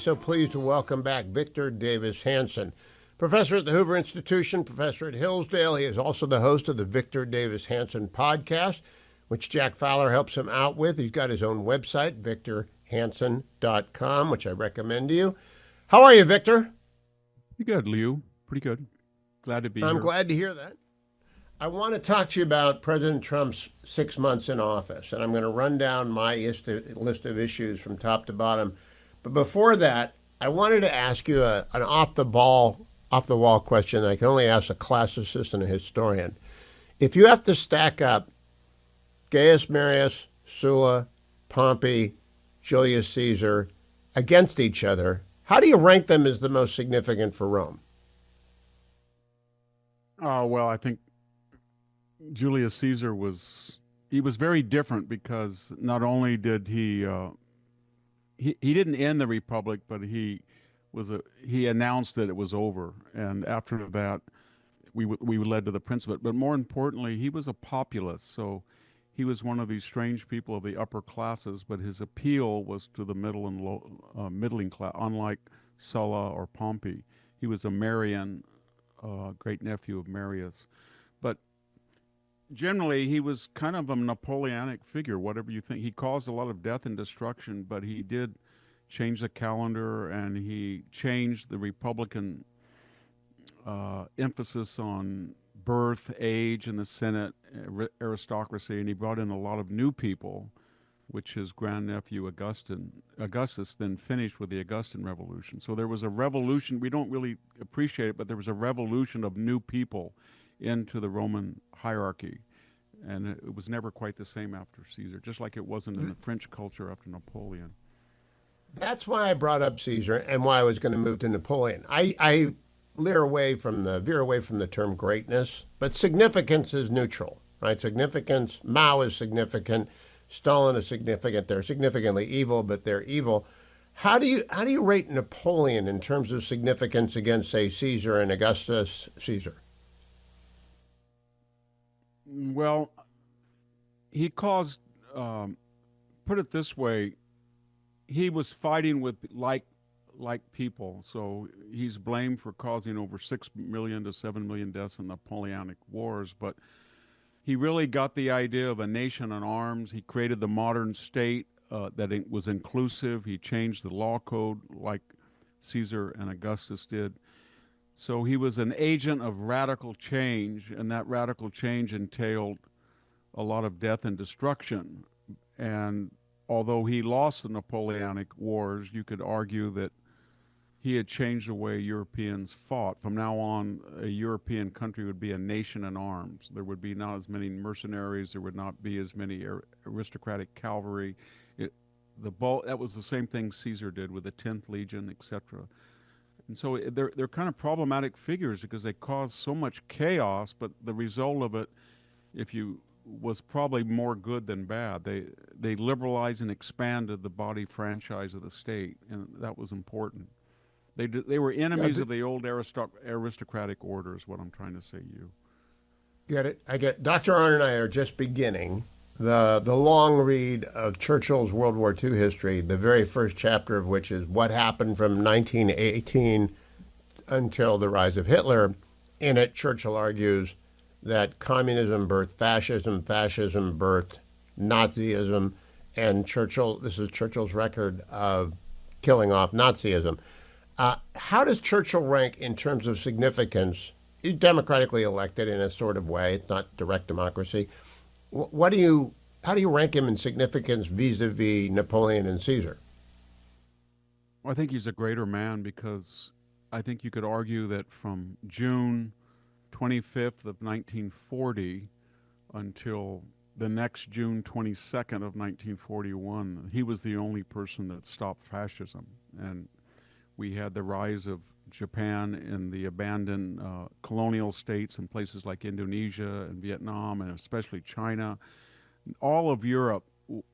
so pleased to welcome back Victor Davis Hanson, professor at the Hoover Institution, professor at Hillsdale. He is also the host of the Victor Davis Hanson podcast, which Jack Fowler helps him out with. He's got his own website, victorhanson.com, which I recommend to you. How are you, Victor? Pretty good, Leo. Pretty good. Glad to be here. I'm glad to hear that. I want to talk to you about President Trump's 6 months in office, and I'm going to run down my list of issues from top to bottom. But before that, I wanted to ask you an off-the-wall question I can only ask a classicist and a historian. If you have to stack up Gaius Marius, Sulla, Pompey, Julius Caesar against each other, how do you rank them as the most significant for Rome? Well, I think Julius Caesar was very different because not only did he didn't end the republic, but he announced that it was over, and after that, we led to the Principate. But more importantly, he was a populist, so he was one of these strange people of the upper classes. But his appeal was to the middle and middling class. Unlike Sulla or Pompey, he was a Marian, great nephew of Marius, but generally, he was kind of a Napoleonic figure, whatever you think. He caused a lot of death and destruction, but he did change the calendar, and he changed the Republican emphasis on birth, age in the Senate, aristocracy, and he brought in a lot of new people, which his grandnephew Augustus then finished with the Augustan Revolution. So there was a revolution. We don't really appreciate it, but there was a revolution of new people into the Roman hierarchy, and it was never quite the same after Caesar, just like it wasn't in the French culture after Napoleon. That's why I brought up Caesar and why I was going to move to Napoleon. I veer away from the term greatness, but significance is neutral, right? Significance, Mao is significant, Stalin is significant. They're significantly evil, but they're evil. How do you rate Napoleon in terms of significance against, say, Caesar and Augustus Caesar? Well, he caused, put it this way, he was fighting with like people. So he's blamed for causing over 6 million to 7 million deaths in the Napoleonic Wars. But he really got the idea of a nation in arms. He created the modern state that it was inclusive. He changed the law code like Caesar and Augustus did. So he was an agent of radical change, and that radical change entailed a lot of death and destruction. And although he lost the Napoleonic Wars, you could argue that he had changed the way Europeans fought. From now on, a European country would be a nation in arms. There would be not as many mercenaries. There would not be as many aristocratic cavalry. That was the same thing Caesar did with the 10th Legion, etc. And so they're kind of problematic figures because they caused so much chaos, but the result of it, was probably more good than bad. They liberalized and expanded the body franchise of the state, and that was important. They were enemies of the old aristocratic order, is what I'm trying to say to you. Get it? I get. Dr. Arnn and I are just beginning the long read of Churchill's World War II history, the very first chapter of which is what happened from 1918 until the rise of Hitler. In it, Churchill argues that communism birthed fascism, fascism birthed Nazism, and this is Churchill's record of killing off Nazism. How does Churchill rank in terms of significance? He's democratically elected in a sort of way. It's not direct democracy. How do you rank him in significance vis-a-vis Napoleon and Caesar? Well, I think he's a greater man because I think you could argue that from June 25th of 1940 until the next June 22nd of 1941, he was the only person that stopped fascism. And we had the rise of Japan and the abandoned colonial states in places like Indonesia and Vietnam, and especially China. All of Europe,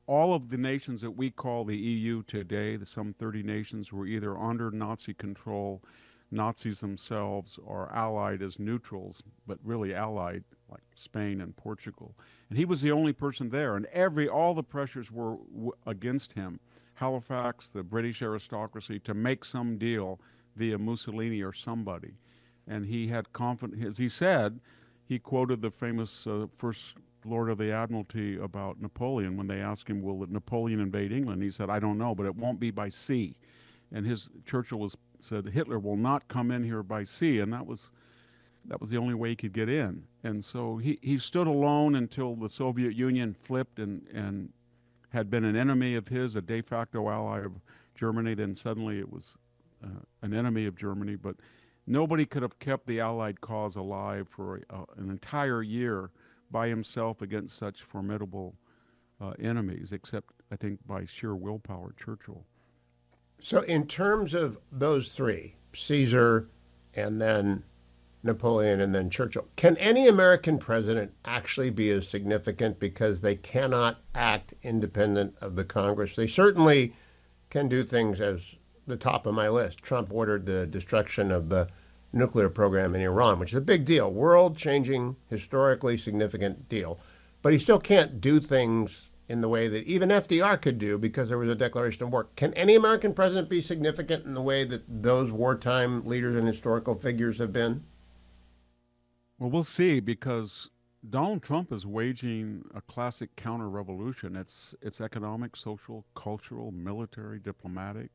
all of the nations that we call the EU today, some 30 nations, were either under Nazi control, Nazis themselves, or allied as neutrals, but really allied, like Spain and Portugal. And he was the only person there, and all the pressures were against him. Halifax, the British aristocracy, to make some deal via Mussolini or somebody. And he had confidence, as he said, he quoted the famous first Lord of the Admiralty about Napoleon when they asked him, will Napoleon invade England? He said, I don't know, but it won't be by sea. And Churchill said, Hitler will not come in here by sea. And that was the only way he could get in. And so he stood alone until the Soviet Union flipped and had been an enemy of his, a de facto ally of Germany. Then suddenly it was an enemy of Germany. But nobody could have kept the Allied cause alive for an entire year by himself against such formidable enemies, except, I think, by sheer willpower, Churchill. So in terms of those three, Caesar and then Napoleon and then Churchill, can any American president actually be as significant because they cannot act independent of the Congress? They certainly can do things as the top of my list. Trump ordered the destruction of the nuclear program in Iran, which is a big deal, world-changing, historically significant deal. But he still can't do things in the way that even FDR could do because there was a declaration of war. Can any American president be significant in the way that those wartime leaders and historical figures have been? Well, we'll see, because Donald Trump is waging a classic counter-revolution. It's economic, social, cultural, military, diplomatic,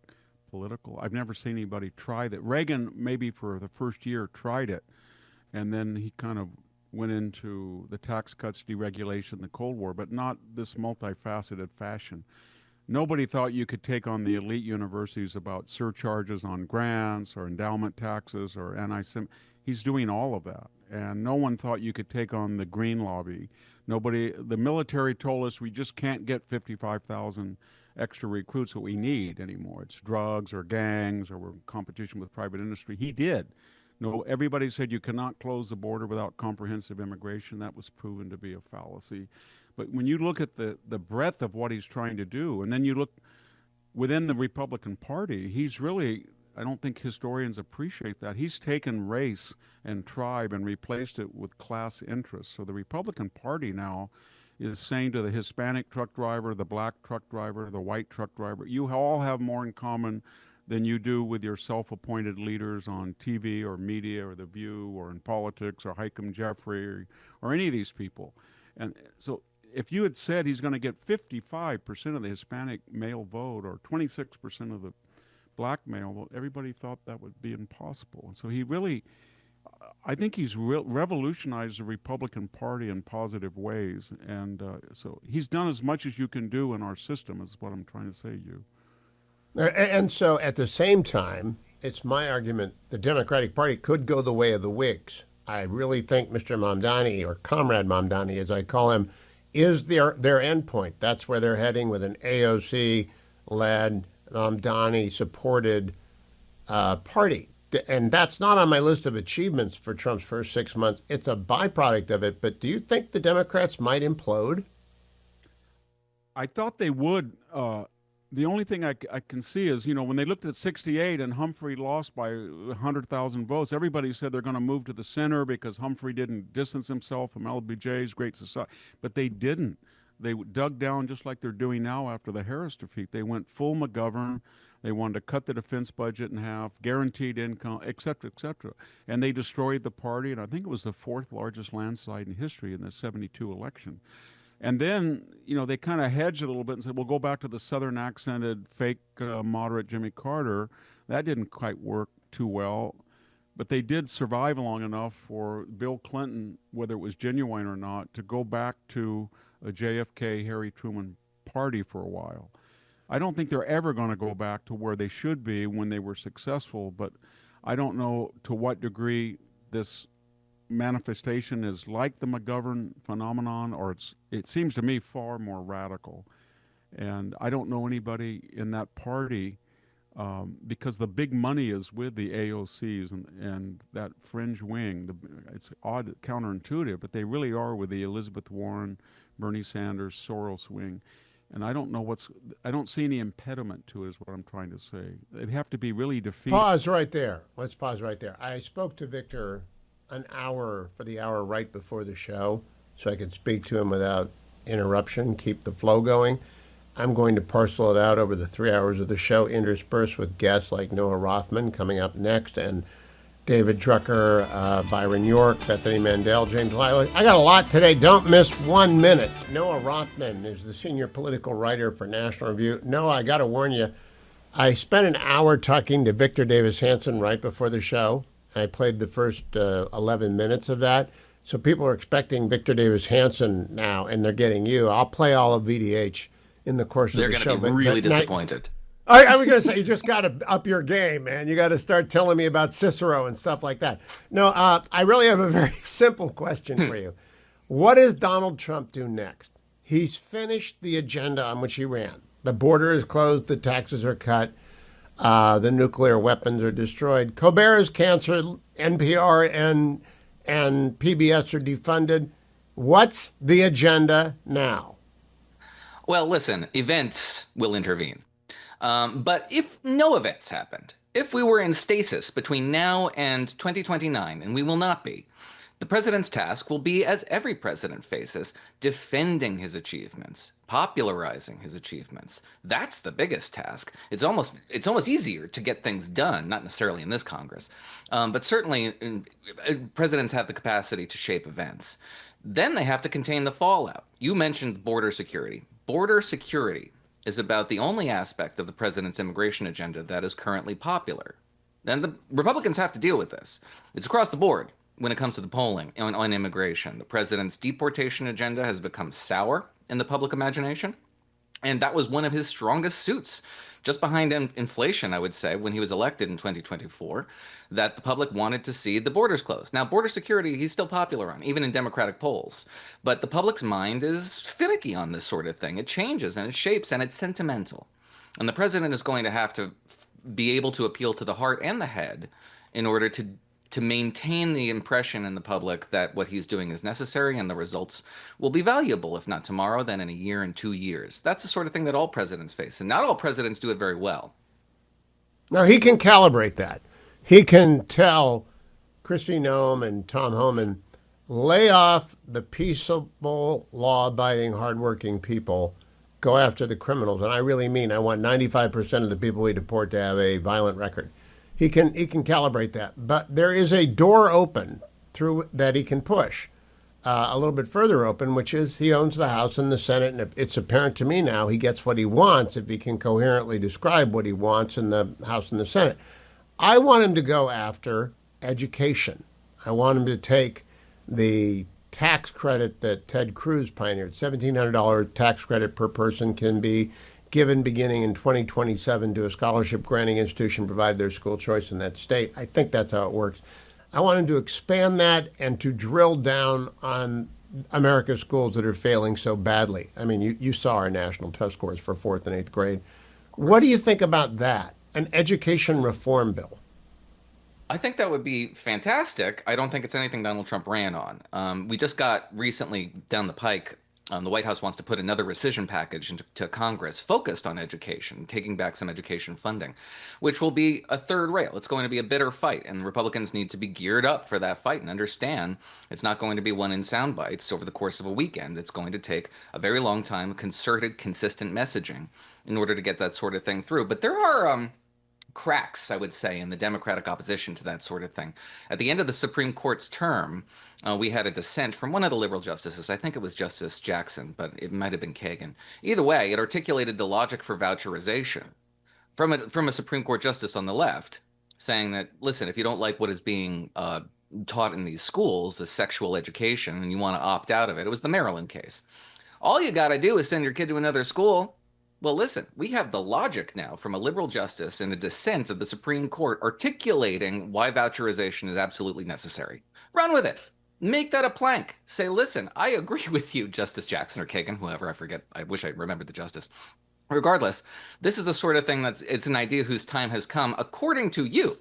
political. I've never seen anybody try that. Reagan, maybe for the first year, tried it, and then he kind of went into the tax cuts, deregulation, the Cold War, but not this multifaceted fashion. Nobody thought you could take on the elite universities about surcharges on grants or endowment taxes or anti-Semitic. He's doing all of that. And no one thought you could take on the green lobby. The military told us we just can't get 55,000 extra recruits that we need anymore. It's drugs or gangs or we're in competition with private industry. He did. No, everybody said you cannot close the border without comprehensive immigration. That was proven to be a fallacy. But when you look at the breadth of what he's trying to do, and then you look within the Republican Party, he's really, I don't think historians appreciate that. He's taken race and tribe and replaced it with class interests. So the Republican Party now is saying to the Hispanic truck driver, the black truck driver, the white truck driver, you all have more in common than you do with your self-appointed leaders on TV or media or The View or in politics or Hakeem Jeffrey or any of these people. And so if you had said he's going to get 55% of the Hispanic male vote or 26% of the black male vote, everybody thought that would be impossible. And so he really, I think he's revolutionized the Republican Party in positive ways. And so he's done as much as you can do in our system, is what I'm trying to say, Hugh. And so at the same time, it's my argument the Democratic Party could go the way of the Whigs. I really think Mr. Mamdani, or Comrade Mamdani as I call him, is their end point. That's where they're heading with an AOC-led, Mamdani-supported party. And that's not on my list of achievements for Trump's first 6 months. It's a byproduct of it. But do you think the Democrats might implode? I thought they would. The only thing I can see is, when they looked at 68 and Humphrey lost by 100,000 votes, everybody said they're going to move to the center because Humphrey didn't distance himself from LBJ's Great Society. But they didn't. They dug down just like they're doing now after the Harris defeat. They went full McGovern. They wanted to cut the defense budget in half, guaranteed income, et cetera, et cetera. And they destroyed the party, and I think it was the fourth largest landslide in history in the 72 election. And then, they kind of hedged a little bit and said, we'll go back to the Southern accented, fake, moderate Jimmy Carter. That didn't quite work too well. But they did survive long enough for Bill Clinton, whether it was genuine or not, to go back to a JFK, Harry Truman party for a while. I don't think they're ever going to go back to where they should be when they were successful, but I don't know to what degree this manifestation is like the McGovern phenomenon, or it seems to me far more radical. And I don't know anybody in that party because the big money is with the AOCs and that fringe wing. It's odd, counterintuitive, but they really are with the Elizabeth Warren, Bernie Sanders, Soros wing. And I don't see any impediment to it, is what I'm trying to say. They'd have to be really defeated. Pause right there. Let's pause right there. I spoke to Victor for the hour right before the show, so I could speak to him without interruption, keep the flow going. I'm going to parcel it out over the 3 hours of the show, interspersed with guests like Noah Rothman coming up next, and David Drucker, Byron York, Bethany Mandel, James Liley. I got a lot today. Don't miss 1 minute. Noah Rothman is the senior political writer for National Review. Noah, I got to warn you, I spent an hour talking to Victor Davis Hanson right before the show. I played the first 11 minutes of that. So people are expecting Victor Davis Hanson now, and they're getting you. I'll play all of VDH in the course of They're the going show. to be really disappointed. I was going to say, you just got to up your game, man. You got to start telling me about Cicero and stuff like that. No, I really have a very simple question for you. What does Donald Trump do next? He's finished the agenda on which he ran. The border is closed, the taxes are cut, the nuclear weapons are destroyed. Colbert is canceled, NPR and PBS are defunded. What's the agenda now? Well, listen, events will intervene. But if no events happened, if we were in stasis between now and 2029, and we will not be, the president's task will be, as every president faces, defending his achievements, popularizing his achievements. That's the biggest task. It's almost easier to get things done, not necessarily in this Congress, but certainly presidents have the capacity to shape events. Then they have to contain the fallout. You mentioned border security. Border security is about the only aspect of the president's immigration agenda that is currently popular. And the Republicans have to deal with this. It's across the board when it comes to the polling on immigration. The president's deportation agenda has become sour in the public imagination. And that was one of his strongest suits, just behind inflation, I would say, when he was elected in 2024, that the public wanted to see the borders closed. Now, border security, he's still popular on, even in Democratic polls. But the public's mind is finicky on this sort of thing. It changes and it shapes and it's sentimental. And the president is going to have to be able to appeal to the heart and the head in order to maintain the impression in the public that what he's doing is necessary and the results will be valuable, if not tomorrow, then in a year and 2 years. That's the sort of thing that all presidents face, and not all presidents do it very well. Now, he can calibrate that. He can tell Kristi Noem and Tom Homan, lay off the peaceable, law-abiding, hardworking people, go after the criminals. And I really mean I want 95% of the people we deport to have a violent record. He can calibrate that, but there is a door open through that he can push a little bit further open, which is he owns the House and the Senate, and it's apparent to me now he gets what he wants if he can coherently describe what he wants in the House and the Senate. I want him to go after education. I want him to take the tax credit that Ted Cruz pioneered. $1,700 tax credit per person can be given beginning in 2027 to a scholarship granting institution provide their school choice in that state. I think that's how it works. I want him to expand that and to drill down on America's schools that are failing so badly. I mean, you saw our national test scores for 4th and 8th grade. What do you think about that? An education reform bill? I think that would be fantastic. I don't think it's anything Donald Trump ran on. We just got recently down the pike, the White House wants to put another rescission package into Congress focused on education, taking back some education funding, which will be a third rail. It's going to be a bitter fight, and Republicans need to be geared up for that fight and understand it's not going to be one in sound bites over the course of a weekend. It's going to take a very long time, concerted, consistent messaging in order to get that sort of thing through. But there are cracks, I would say, in the Democratic opposition to that sort of thing. At the end of the Supreme Court's term, we had a dissent from one of the liberal justices. I think it was Justice Jackson, but it might have been Kagan. Either way, it articulated the logic for voucherization from a Supreme Court justice on the left, saying that, listen, if you don't like what is being taught in these schools, the sexual education, and you want to opt out of it, it was the Maryland case. All you got to do is send your kid to another school. Well, listen, we have the logic now from a liberal justice in a dissent of the Supreme Court articulating why voucherization is absolutely necessary. Run with it. Make that a plank. Say, listen, I agree with you, Justice Jackson or Kagan, whoever, I forget. I wish I remembered the justice. Regardless, this is the sort of thing it's an idea whose time has come, according to you.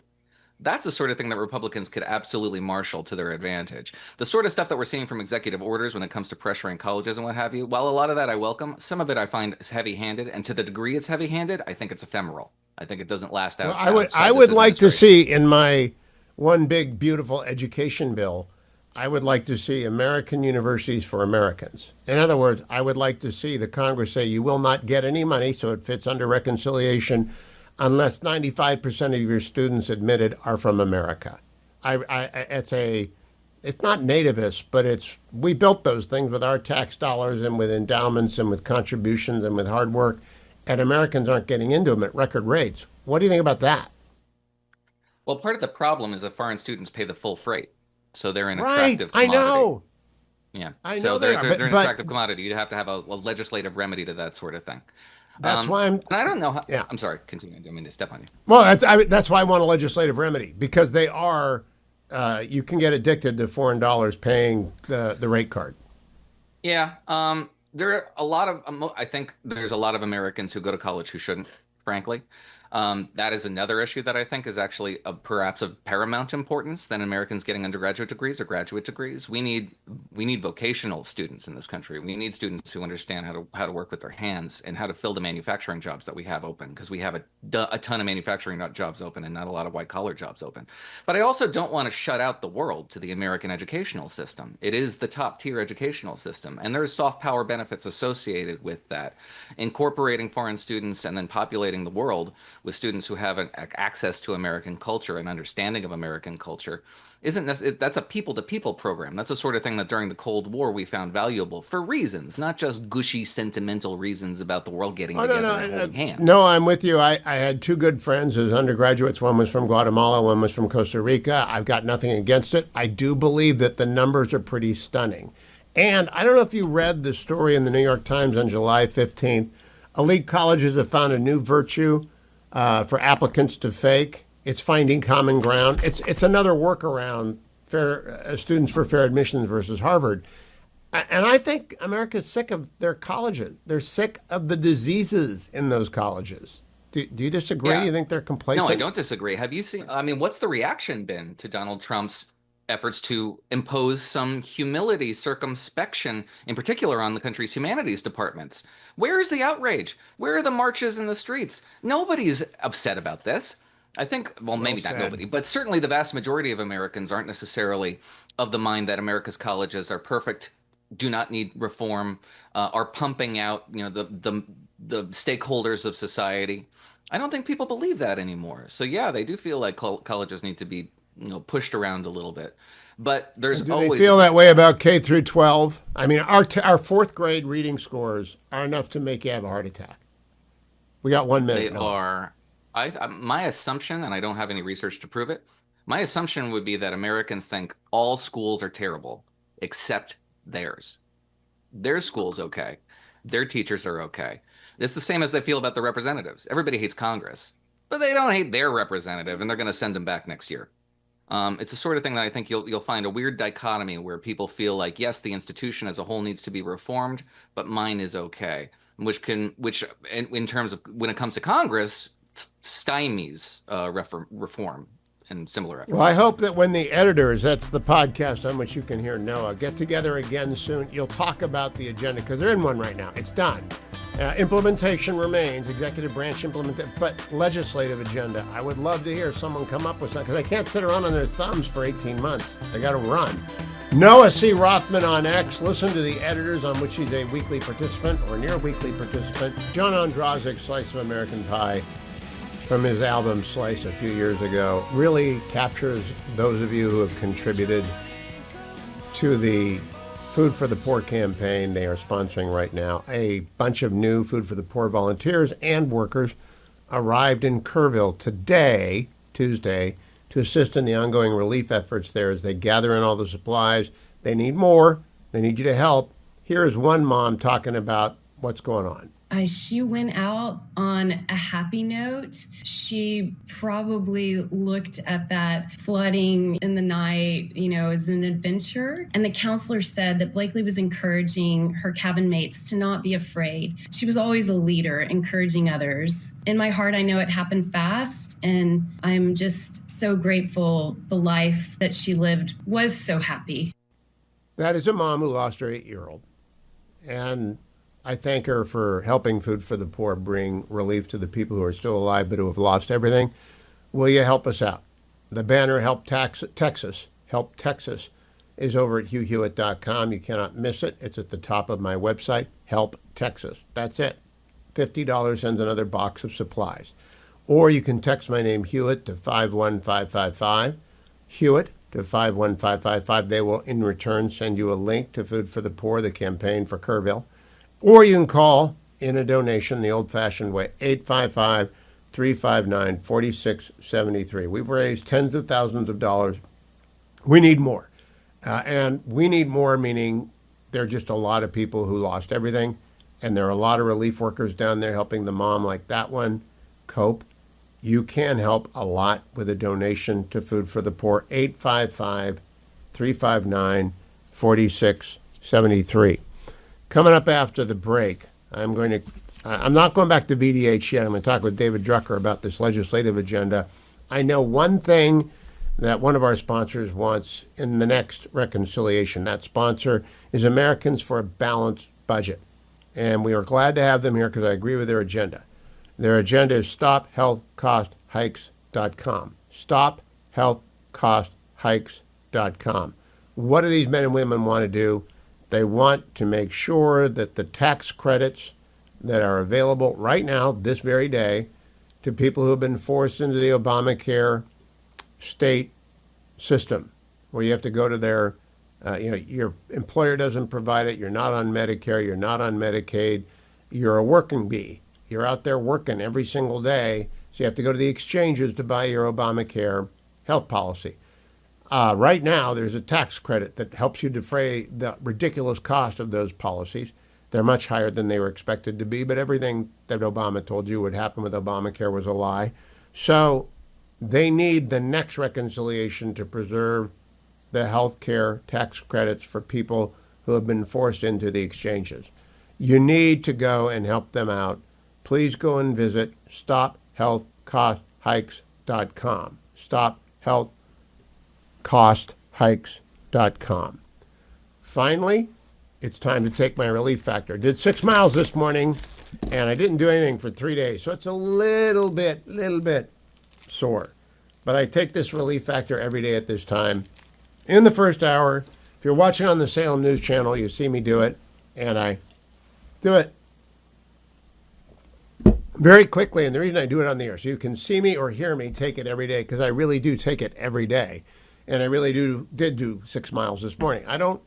That's the sort of thing that Republicans could absolutely marshal to their advantage. The sort of stuff that we're seeing from executive orders when it comes to pressuring colleges and what have you, while a lot of that I welcome, some of it I find is heavy-handed, and to the degree it's heavy-handed, I think it's ephemeral. I think it doesn't last out. Well, I would like to see in my one big beautiful education bill, I would like to see American universities for Americans. In other words, I would like to see the Congress say you will not get any money, so it fits under reconciliation, unless 95% of your students admitted are from America. It's not nativist, but we built those things with our tax dollars and with endowments and with contributions and with hard work, and Americans aren't getting into them at record rates. What do you think about that? Well, part of the problem is that foreign students pay the full freight, so they're an Right, attractive I commodity. know. Yeah, I so know they are, they're an but attractive commodity. You'd have to have a legislative remedy to that sort of thing. that's why And I don't know how. yeah. I'm sorry. Continue. I didn't mean to step on you. Well, that's why I want a legislative remedy, because they are, you can get addicted to foreign dollars paying the rate card. Yeah. There are a lot of. I think there's a lot of Americans who go to college who shouldn't, frankly. That is another issue that I think is actually perhaps of paramount importance than Americans getting undergraduate degrees or graduate degrees. We need vocational students in this country. We need students who understand how to work with their hands and how to fill the manufacturing jobs that we have open, because we have a ton of manufacturing jobs open and not a lot of white collar jobs open. But I also don't want to shut out the world to the American educational system. It is the top tier educational system, and there's soft power benefits associated with that. Incorporating foreign students and then populating the world with students who have access to American culture and understanding of American culture that's a people-to-people program. That's the sort of thing that during the Cold War we found valuable for reasons, not just gushy, sentimental reasons about the world getting together and holding hands. No, I'm with you. I had two good friends as undergraduates. One was from Guatemala, one was from Costa Rica. I've got nothing against it. I do believe that the numbers are pretty stunning. And I don't know if you read the story in the New York Times on July 15th. Elite colleges have found a new virtue for applicants to fake. It's finding common ground. It's another workaround, students for fair admissions versus Harvard. And I think America's sick of their colleges. They're sick of the diseases in those colleges. Do you disagree? Yeah. You think they're complacent? No, I don't disagree. Have you seen, I mean, what's the reaction been to Donald Trump's efforts to impose some humility, circumspection, in particular on the country's humanities departments? Where is the outrage? Where are the marches in the streets? Nobody's upset about this. I think, well, maybe not nobody, but certainly the vast majority of Americans aren't necessarily of the mind that America's colleges are perfect, do not need reform, are pumping out, the stakeholders of society. I don't think people believe that anymore. So yeah, they do feel like colleges need to be, pushed around a little bit. But there's Do always they feel that way about K through 12? I mean, our fourth grade reading scores are enough to make you have a heart attack. We got 1 minute. They are. My assumption, and I don't have any research to prove it, my assumption would be that Americans think all schools are terrible except theirs. Their school's okay. Their teachers are okay. It's the same as they feel about the representatives. Everybody hates Congress, but they don't hate their representative, and they're going to send them back next year. It's the sort of thing that I think you'll find a weird dichotomy where people feel like, yes, the institution as a whole needs to be reformed, but mine is okay, which in terms of when it comes to Congress, stymies reform and similar efforts. Well, I hope that when the editors, that's the podcast on which you can hear Noah, get together again soon, you'll talk about the agenda, because they're in one right now. It's done. Implementation remains, executive branch implementation, but legislative agenda. I would love to hear someone come up with something, because they can't sit around on their thumbs for 18 months. They got to run. Noah C. Rothman on X. Listen to the editors, on which he's a weekly participant or near weekly participant. John Ondrazik, Slice of American Pie, from his album Slice a few years ago, really captures those of you who have contributed to the Food for the Poor campaign they are sponsoring right now. A bunch of new Food for the Poor volunteers and workers arrived in Kerrville today, Tuesday, to assist in the ongoing relief efforts there as they gather in all the supplies. They need more. They need you to help. Here is one mom talking about what's going on. She went out on a happy note. She probably looked at that flooding in the night, as an adventure. And the counselor said that Blakely was encouraging her cabin mates to not be afraid. She was always a leader, encouraging others. In my heart, I know it happened fast, and I'm just so grateful the life that she lived was so happy. That is a mom who lost her 8-year-old. And I thank her for helping Food for the Poor bring relief to the people who are still alive but who have lost everything. Will you help us out? The banner Help Texas is over at hughhewitt.com. You cannot miss it. It's at the top of my website, Help Texas. That's it. $50 sends another box of supplies. Or you can text my name, Hewitt, to 51555, Hewitt to 51555. They will, in return, send you a link to Food for the Poor, the campaign for Kerrville. Or you can call in a donation the old-fashioned way, 855-359-4673. We've raised tens of thousands of dollars. We need more. And we need more, meaning there are just a lot of people who lost everything. And there are a lot of relief workers down there helping the mom like that one cope. You can help a lot with a donation to Food for the Poor, 855-359-4673. Coming up after the break, I'm not going back to VDH yet. I'm going to talk with David Drucker about this legislative agenda. I know one thing that one of our sponsors wants in the next reconciliation. That sponsor is Americans for a Balanced Budget. And we are glad to have them here because I agree with their agenda. Their agenda is StopHealthCostHikes.com. StopHealthCostHikes.com. What do these men and women want to do? They want to make sure that the tax credits that are available right now, this very day, to people who have been forced into the Obamacare state system, where you have to go to their, your employer doesn't provide it, you're not on Medicare, you're not on Medicaid, you're a working bee. You're out there working every single day, so you have to go to the exchanges to buy your Obamacare health policy. Right now, there's a tax credit that helps you defray the ridiculous cost of those policies. They're much higher than they were expected to be, but everything that Obama told you would happen with Obamacare was a lie. So they need the next reconciliation to preserve the health care tax credits for people who have been forced into the exchanges. You need to go and help them out. Please go and visit StopHealthCostHikes.com. StopHealthCostHikes.com. Finally, it's time to take my relief factor. Did 6 miles this morning, and I didn't do anything for 3 days, so it's a little bit sore. But I take this relief factor every day at this time. In the first hour, if you're watching on the Salem News Channel, you see me do it, and I do it very quickly. And the reason I do it on the air, so you can see me or hear me take it every day, because I really do take it every day. And I really did do 6 miles this morning. I don't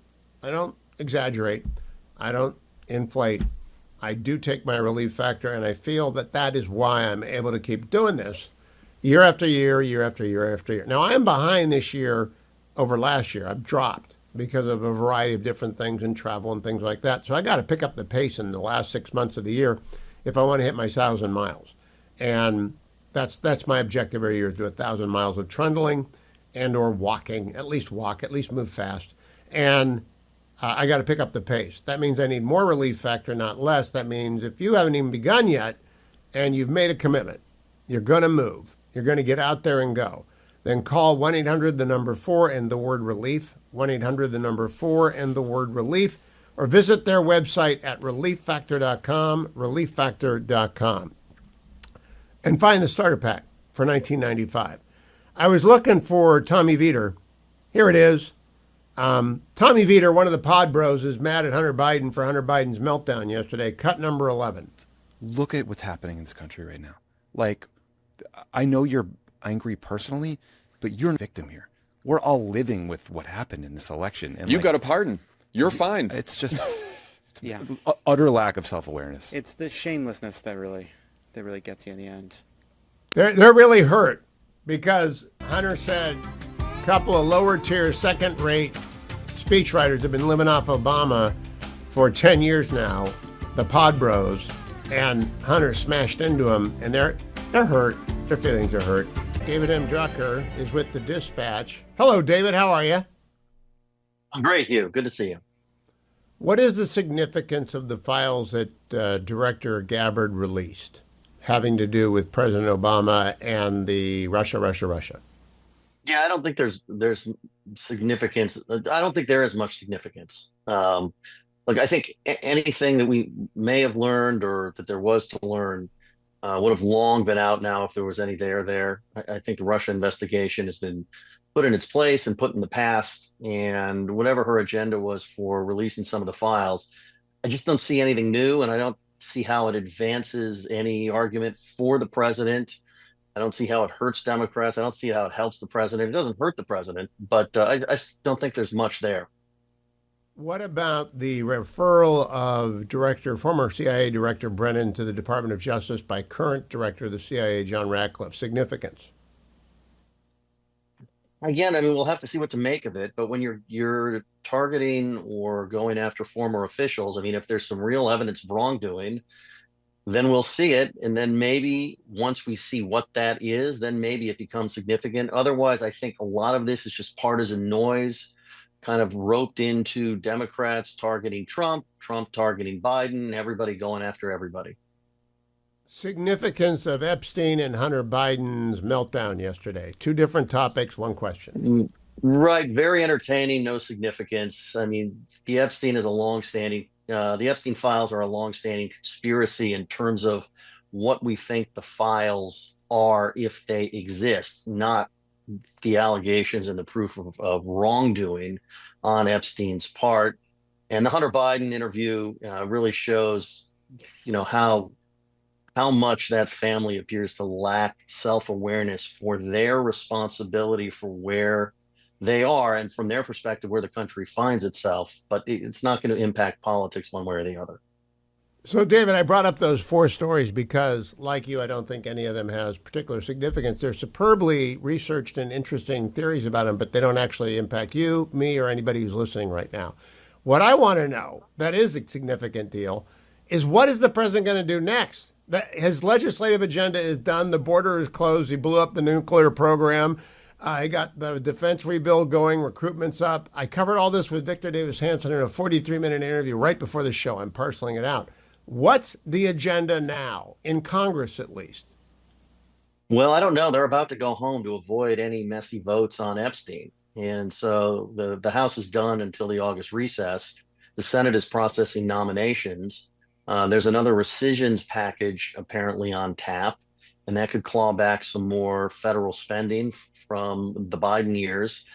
exaggerate. I don't inflate. I do take my relief factor, and I feel that that is why I'm able to keep doing this year after year, year after year after year. Now, I am behind this year over last year. I've dropped because of a variety of different things and travel and things like that. So I got to pick up the pace in the last 6 months of the year if I want to hit my 1,000 miles. And that's my objective every year, is do 1,000 miles of trundling and or walking, at least move fast. And I got to pick up the pace. That means I need more relief factor, not less. That means if you haven't even begun yet and you've made a commitment, you're going to move, you're going to get out there and go, then call 1-800-4 and the word relief, 1-800-4 and the word relief, or visit their website at relieffactor.com, relieffactor.com, and find the starter pack for $19.95. I was looking for Tommy Vietor. Here it is. Tommy Vietor, one of the pod bros, is mad at Hunter Biden for Hunter Biden's meltdown yesterday. Cut number 11. Look at what's happening in this country right now. Like, I know you're angry personally, but you're a victim here. We're all living with what happened in this election. And you got a pardon. You're fine. It's just Yeah. utter lack of self-awareness. It's the shamelessness that really gets you in the end. They're really hurt because Hunter said a couple of lower tier, second rate speechwriters have been living off Obama for 10 years now, the pod bros, and Hunter smashed into them, and they're hurt. Their feelings are hurt. David M. Drucker is with the Dispatch. Hello, David. How are you? I'm great, Hugh. Good to see you. What is the significance of the files that Director Gabbard released having to do with President Obama and the Russia? Yeah, I don't think there's significance. I don't think there is much significance. Look, I think anything that we may have learned or that there was to learn would have long been out now if there was any there. I think the Russia investigation has been put in its place and put in the past, and whatever her agenda was for releasing some of the files, I just don't see anything new, and I don't see how it advances any argument for the president. I don't see how it hurts Democrats. I don't see how it helps the president. It doesn't hurt the president, but I don't think there's much there. What about the referral of former CIA Director Brennan to the Department of Justice by current Director of the CIA, John Ratcliffe? Significance? Again, I mean, we'll have to see what to make of it. But when you're targeting or going after former officials, I mean, if there's some real evidence of wrongdoing, then we'll see it. And then maybe once we see what that is, then maybe it becomes significant. Otherwise, I think a lot of this is just partisan noise, kind of roped into Democrats targeting Trump, Trump targeting Biden, everybody going after everybody. Significance of Epstein and Hunter Biden's meltdown yesterday. Two different topics, one question. Right. Very entertaining, no significance. I mean, the Epstein files are a longstanding conspiracy in terms of what we think the files are if they exist, not the allegations and the proof of wrongdoing on Epstein's part. And the Hunter Biden interview really shows, how much that family appears to lack self-awareness for their responsibility for where they are and from their perspective where the country finds itself, but it's not going to impact politics one way or the other. So, David, I brought up those four stories because, like you, I don't think any of them has particular significance. They're superbly researched and interesting theories about them, but they don't actually impact you, me, or anybody who's listening right now. What I want to know, that is a significant deal, is what is the president going to do next? His legislative agenda is done. The border is closed. He blew up the nuclear program. He got the defense rebuild going. Recruitment's up. I covered all this with Victor Davis Hanson in a 43-minute interview right before the show. I'm parceling it out. What's the agenda now, in Congress at least? Well, I don't know. They're about to go home to avoid any messy votes on Epstein. And so the House is done until the August recess. The Senate is processing nominations. There's another rescissions package apparently on tap, and that could claw back some more federal spending from the Biden years.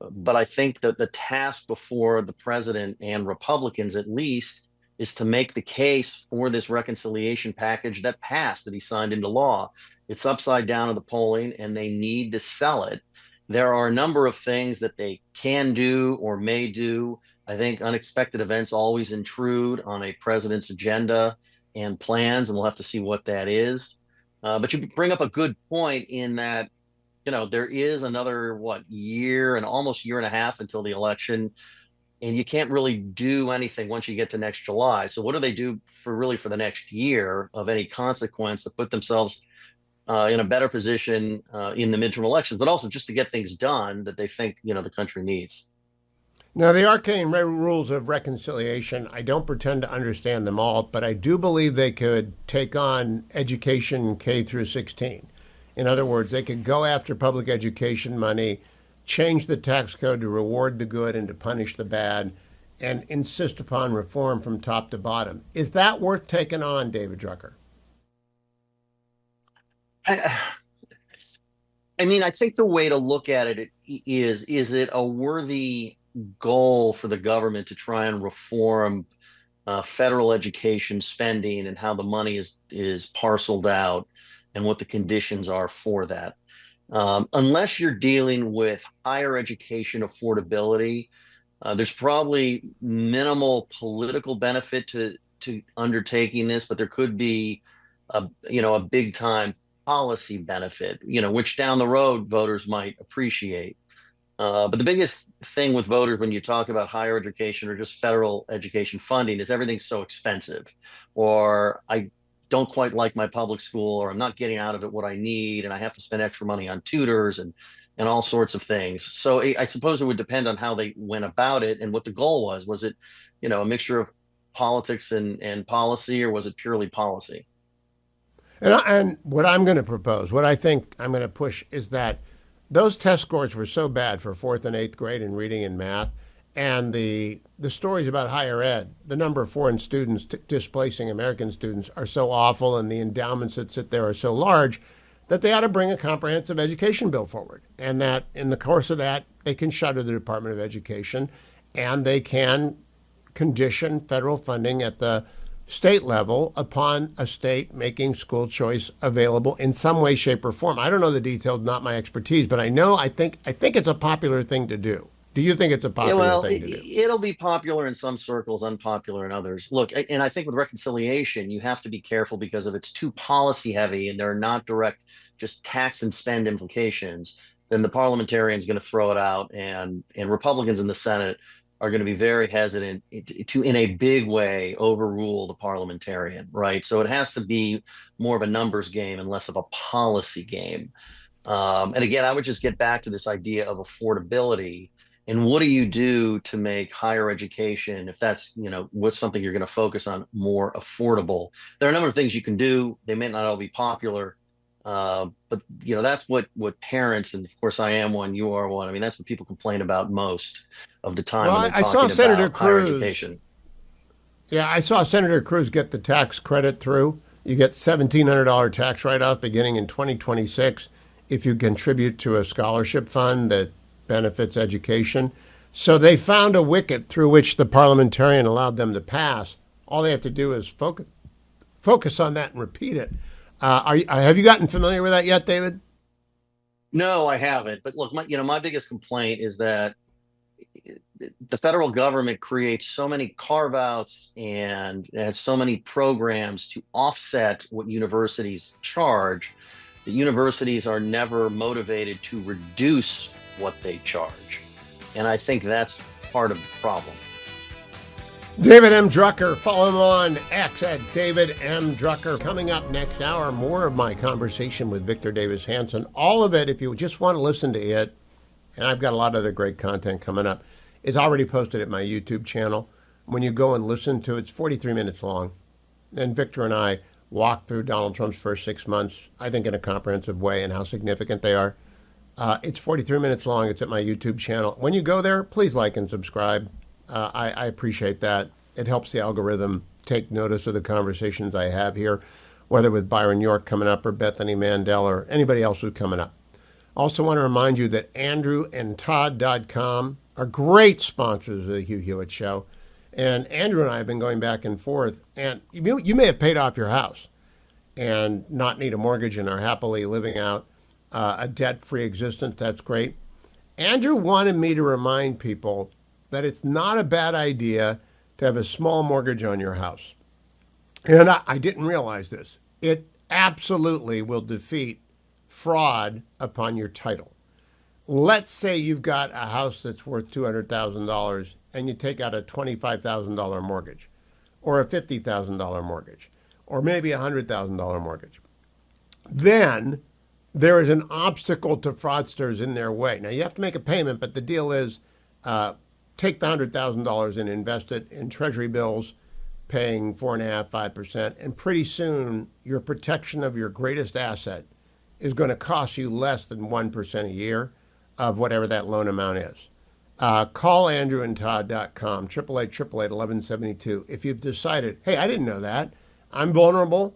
But I think that the task before the president and Republicans, at least, is to make the case for this reconciliation package that passed, that he signed into law. It's upside down in the polling, and they need to sell it. There are a number of things that they can do or may do. I think unexpected events always intrude on a president's agenda and plans, and we'll have to see what that is. But you bring up a good point in that, there is another, year and almost year and a half until the election, and you can't really do anything once you get to next July. So what do they do for the next year of any consequence to put themselves in a better position in the midterm elections, but also just to get things done that they think, the country needs? Now, the arcane rules of reconciliation, I don't pretend to understand them all, but I do believe they could take on education K through 16. In other words, they could go after public education money, change the tax code to reward the good and to punish the bad, and insist upon reform from top to bottom. Is that worth taking on, David Drucker? I mean, I think the way to look at it is it a worthy goal for the government to try and reform federal education spending and how the money is parceled out and what the conditions are for that? Unless you're dealing with higher education affordability, there's probably minimal political benefit to undertaking this, but there could be a big time policy benefit, which down the road voters might appreciate. But the biggest thing with voters when you talk about higher education or just federal education funding is everything's so expensive, or I don't quite like my public school, or I'm not getting out of it what I need, and I have to spend extra money on tutors and all sorts of things. So I suppose it would depend on how they went about it and what the goal was. Was it, a mixture of politics and policy, or was it purely policy? And what I'm going to propose, what I think I'm going to push, is that those test scores were so bad for 4th and 8th grade in reading and math, and the stories about higher ed, the number of foreign students displacing American students are so awful, and the endowments that sit there are so large, that they ought to bring a comprehensive education bill forward, and that in the course of that, they can shutter the Department of Education, and they can condition federal funding at the state level upon a state making school choice available in some way, shape, or form. I don't know the details, not my expertise, but I think it's a popular thing to do. Do you think it's a popular thing to do? It'll be popular in some circles, unpopular in others. Look, and I think with reconciliation, you have to be careful because if it's too policy heavy and there are not direct, just tax and spend implications, then the parliamentarian's going to throw it out, and Republicans in the Senate are going to be very hesitant to, in a big way, overrule the parliamentarian, right? So it has to be more of a numbers game and less of a policy game. And again, I would just get back to this idea of affordability. And what do you do to make higher education, if that's, what's something you're going to focus on, more affordable? There are a number of things you can do. They may not all be popular, but that's what parents, and of course I am one, you are one. I mean, that's what people complain about most of the time when they're talking saw Senator about higher Cruz. education. Yeah, I saw Senator Cruz get the tax credit through. You get $1,700 tax write-off beginning in 2026 if you contribute to a scholarship fund that benefits education. So they found a wicket through which the parliamentarian allowed them to pass. All they have to do is focus on that and repeat it. Have you gotten familiar with that yet, David? No, I haven't. But look, my biggest complaint is that the federal government creates so many carve-outs and has so many programs to offset what universities charge that universities are never motivated to reduce what they charge. And I think that's part of the problem. David M. Drucker, follow him on X at David M. Drucker. Coming up next hour, more of my conversation with Victor Davis Hanson. All of it, if you just want to listen to it, and I've got a lot of other great content coming up, it's already posted at my YouTube channel. When you go and listen to it, it's 43 minutes long. And Victor and I walk through Donald Trump's first 6 months, I think in a comprehensive way, and how significant they are. It's 43 minutes long. It's at my YouTube channel. When you go there, please like and subscribe. I appreciate that. It helps the algorithm take notice of the conversations I have here, whether with Byron York coming up or Bethany Mandel or anybody else who's coming up. Also want to remind you that andrewandtodd.com are great sponsors of the Hugh Hewitt Show. And Andrew and I have been going back and forth. And you may have paid off your house and not need a mortgage and are happily living out a debt-free existence. That's great. Andrew wanted me to remind people that it's not a bad idea to have a small mortgage on your house. And I didn't realize this. It absolutely will defeat fraud upon your title. Let's say you've got a house that's worth $200,000 and you take out a $25,000 mortgage or a $50,000 mortgage or maybe a $100,000 mortgage. Then there is an obstacle to fraudsters in their way. Now, you have to make a payment, but the deal is take the $100,000 and invest it in Treasury bills, paying 4.5%, 5%, and pretty soon your protection of your greatest asset is going to cost you less than 1% a year of whatever that loan amount is. Call andrewandtodd.com, 888-888-1172. If you've decided, hey, I didn't know that, I'm vulnerable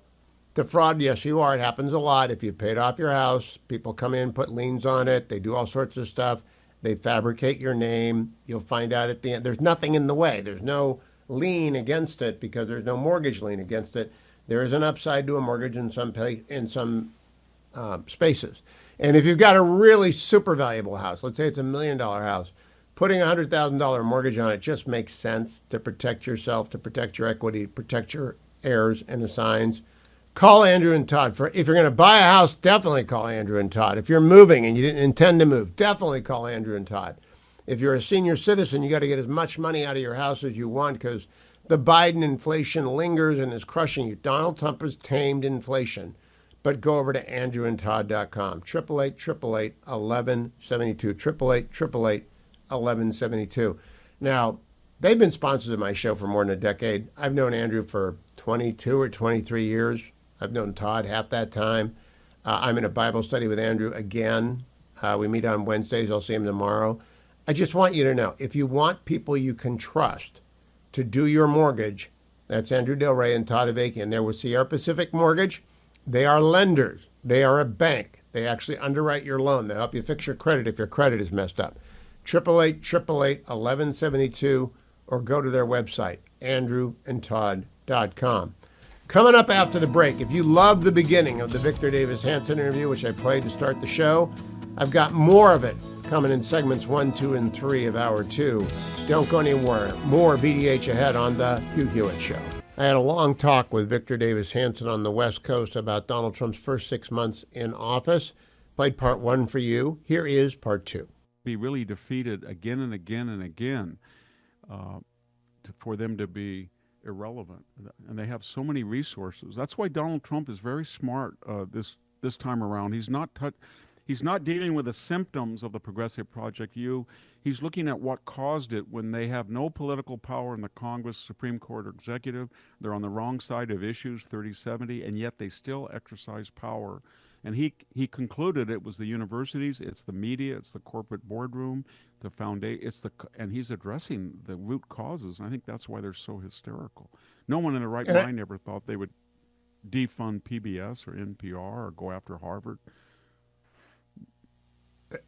to fraud. Yes, you are. It happens a lot. If you've paid off your house, people come in, put liens on it. They do all sorts of stuff. They fabricate your name. You'll find out at the end. There's nothing in the way. There's no lien against it because there's no mortgage lien against it. There is an upside to a mortgage in some spaces. And if you've got a really super valuable house, let's say it's $1 million house, putting a $100,000 mortgage on it just makes sense to protect yourself, to protect your equity, protect your heirs and assigns. Call Andrew and Todd. If you're going to buy a house, definitely call Andrew and Todd. If you're moving and you didn't intend to move, definitely call Andrew and Todd. If you're a senior citizen, you got to get as much money out of your house as you want because the Biden inflation lingers and is crushing you. Donald Trump has tamed inflation. But go over to andrewandtodd.com, 888-888-1172, 888-888-1172. Now, they've been sponsors of my show for more than a decade. I've known Andrew for 22 or 23 years. I've known Todd half that time. I'm in a Bible study with Andrew again. We meet on Wednesdays. I'll see him tomorrow. I just want you to know, if you want people you can trust to do your mortgage, that's Andrew Del Rey and Todd Avakian. They're with Sierra Pacific Mortgage. They are lenders. They are a bank. They actually underwrite your loan. They help you fix your credit if your credit is messed up. 888-888-1172 or go to their website, andrewandtodd.com. Coming up after the break, if you love the beginning of the Victor Davis Hanson interview, which I played to start the show, I've got more of it coming in segments 1, 2, and 3 of Hour 2. Don't go anywhere. More VDH ahead on the Hugh Hewitt Show. I had a long talk with Victor Davis Hanson on the West Coast about Donald Trump's first 6 months in office. Played part 1 for you. Here is part 2. Be really defeated again and again and again for them to be irrelevant. And they have so many resources. That's why Donald Trump is very smart this time around. He's not dealing with the symptoms of the Progressive Project U. He's looking at what caused it when they have no political power in the Congress, Supreme Court, or executive. They're on the wrong side of issues 3070, and yet they still exercise power. And he concluded it was the universities, it's the media, it's the corporate boardroom, the foundation, and he's addressing the root causes. And I think that's why they're so hysterical. No one in their right mind ever thought they would defund PBS or NPR or go after Harvard.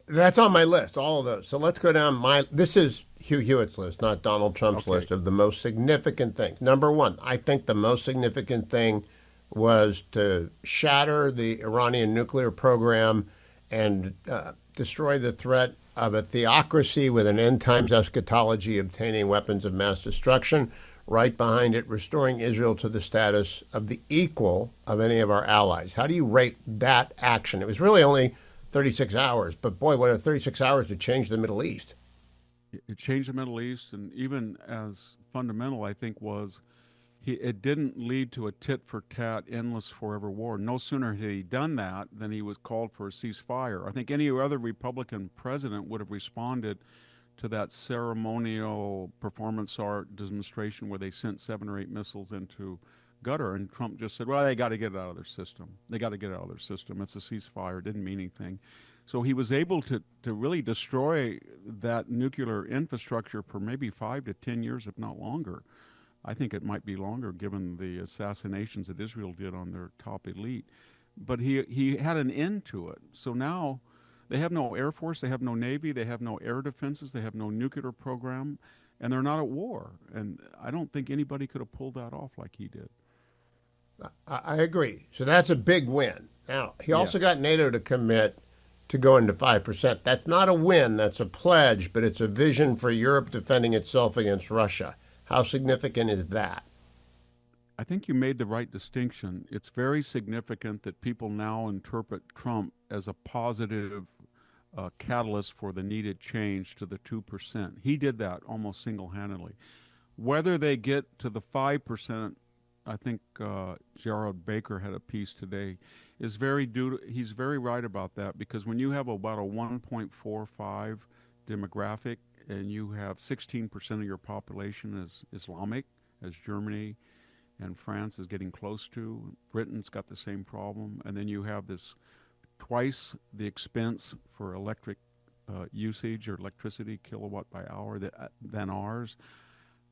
That's on my list, all of those. So let's go down this is Hugh Hewitt's list, not Donald Trump's list of the most significant things. Number 1, I think the most significant thing was to shatter the Iranian nuclear program and destroy the threat of a theocracy with an end times eschatology obtaining weapons of mass destruction. Right behind it, restoring Israel to the status of the equal of any of our allies. How do you rate that action? It was really only 36 hours, but boy, what a 36 hours to change the Middle East. It changed the Middle East, and even as fundamental, I think, was it didn't lead to a tit-for-tat, endless, forever war. No sooner had he done that than he was called for a ceasefire. I think any other Republican president would have responded to that ceremonial performance art demonstration where they sent 7 or 8 missiles into Qatar, and Trump just said, well, they got to get it out of their system. They got to get it out of their system. It's a ceasefire. It didn't mean anything. So he was able to really destroy that nuclear infrastructure for maybe 5 to 10 years, if not longer. I think it might be longer given the assassinations that Israel did on their top elite. But he had an end to it. So now they have no Air Force, they have no Navy, they have no air defenses, they have no nuclear program, and they're not at war. And I don't think anybody could have pulled that off like he did. I agree. So that's a big win. Now, he also got NATO to commit to going to 5%. That's not a win, that's a pledge, but it's a vision for Europe defending itself against Russia. How significant is that? I think you made the right distinction. It's very significant that people now interpret Trump as a positive catalyst for the needed change to the 2%. He did that almost single-handedly. Whether they get to the 5%, I think Gerald Baker had a piece today, is he's very right about that, because when you have about a 1.45 demographic and you have 16% of your population is Islamic, as Germany and France is getting close to, Britain's got the same problem, and then you have this twice the expense for electric usage or electricity kilowatt by hour than ours.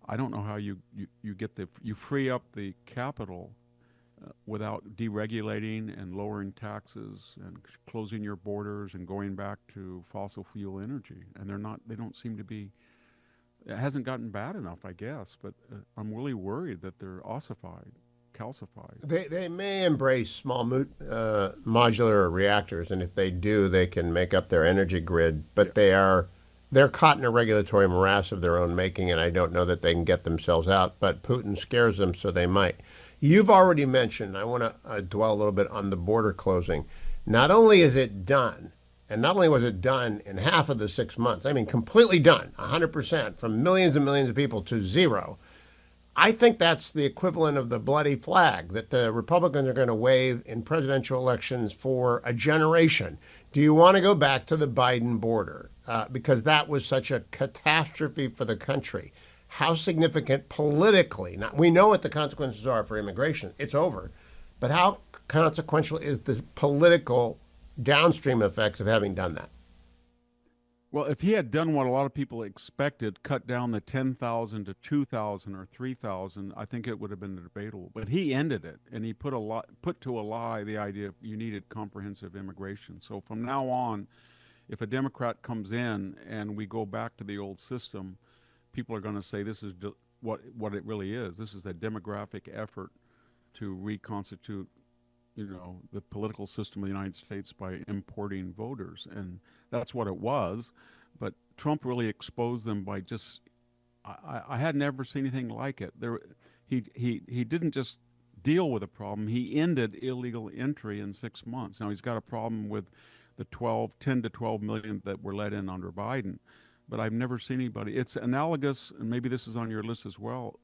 I don't know how you free up the capital without deregulating and lowering taxes and closing your borders and going back to fossil fuel energy. And they don't seem to be, it hasn't gotten bad enough, I guess, but I'm really worried that they're calcified. They may embrace small modular reactors, and if they do, they can make up their energy grid, but they're caught in a regulatory morass of their own making, and I don't know that they can get themselves out, but Putin scares them, so they might. You've already mentioned, I want to dwell a little bit on the border closing. Not only is it done, and not only was it done in half of the 6 months, I mean completely done, 100%, from millions and millions of people to zero, I think that's the equivalent of the bloody flag that the Republicans are going to wave in presidential elections for a generation. Do you want to go back to the Biden border? Because that was such a catastrophe for the country. How significant politically, now we know what the consequences are for immigration, it's over, but how consequential is the political downstream effects of having done that? Well, if he had done what a lot of people expected, cut down the 10,000 to 2,000 or 3,000, I think it would have been debatable. But he ended it, and he put to a lie the idea you needed comprehensive immigration. So from now on, if a Democrat comes in and we go back to the old system, people are going to say this is what it really is. This is a demographic effort to reconstitute, the political system of the United States by importing voters, and that's what it was. But Trump really exposed them by just I had never seen anything like it. He didn't just deal with a problem; he ended illegal entry in 6 months. Now he's got a problem with the 10 to 12 million that were let in under Biden, but I've never seen anybody. It's analogous, and maybe this is on your list as well.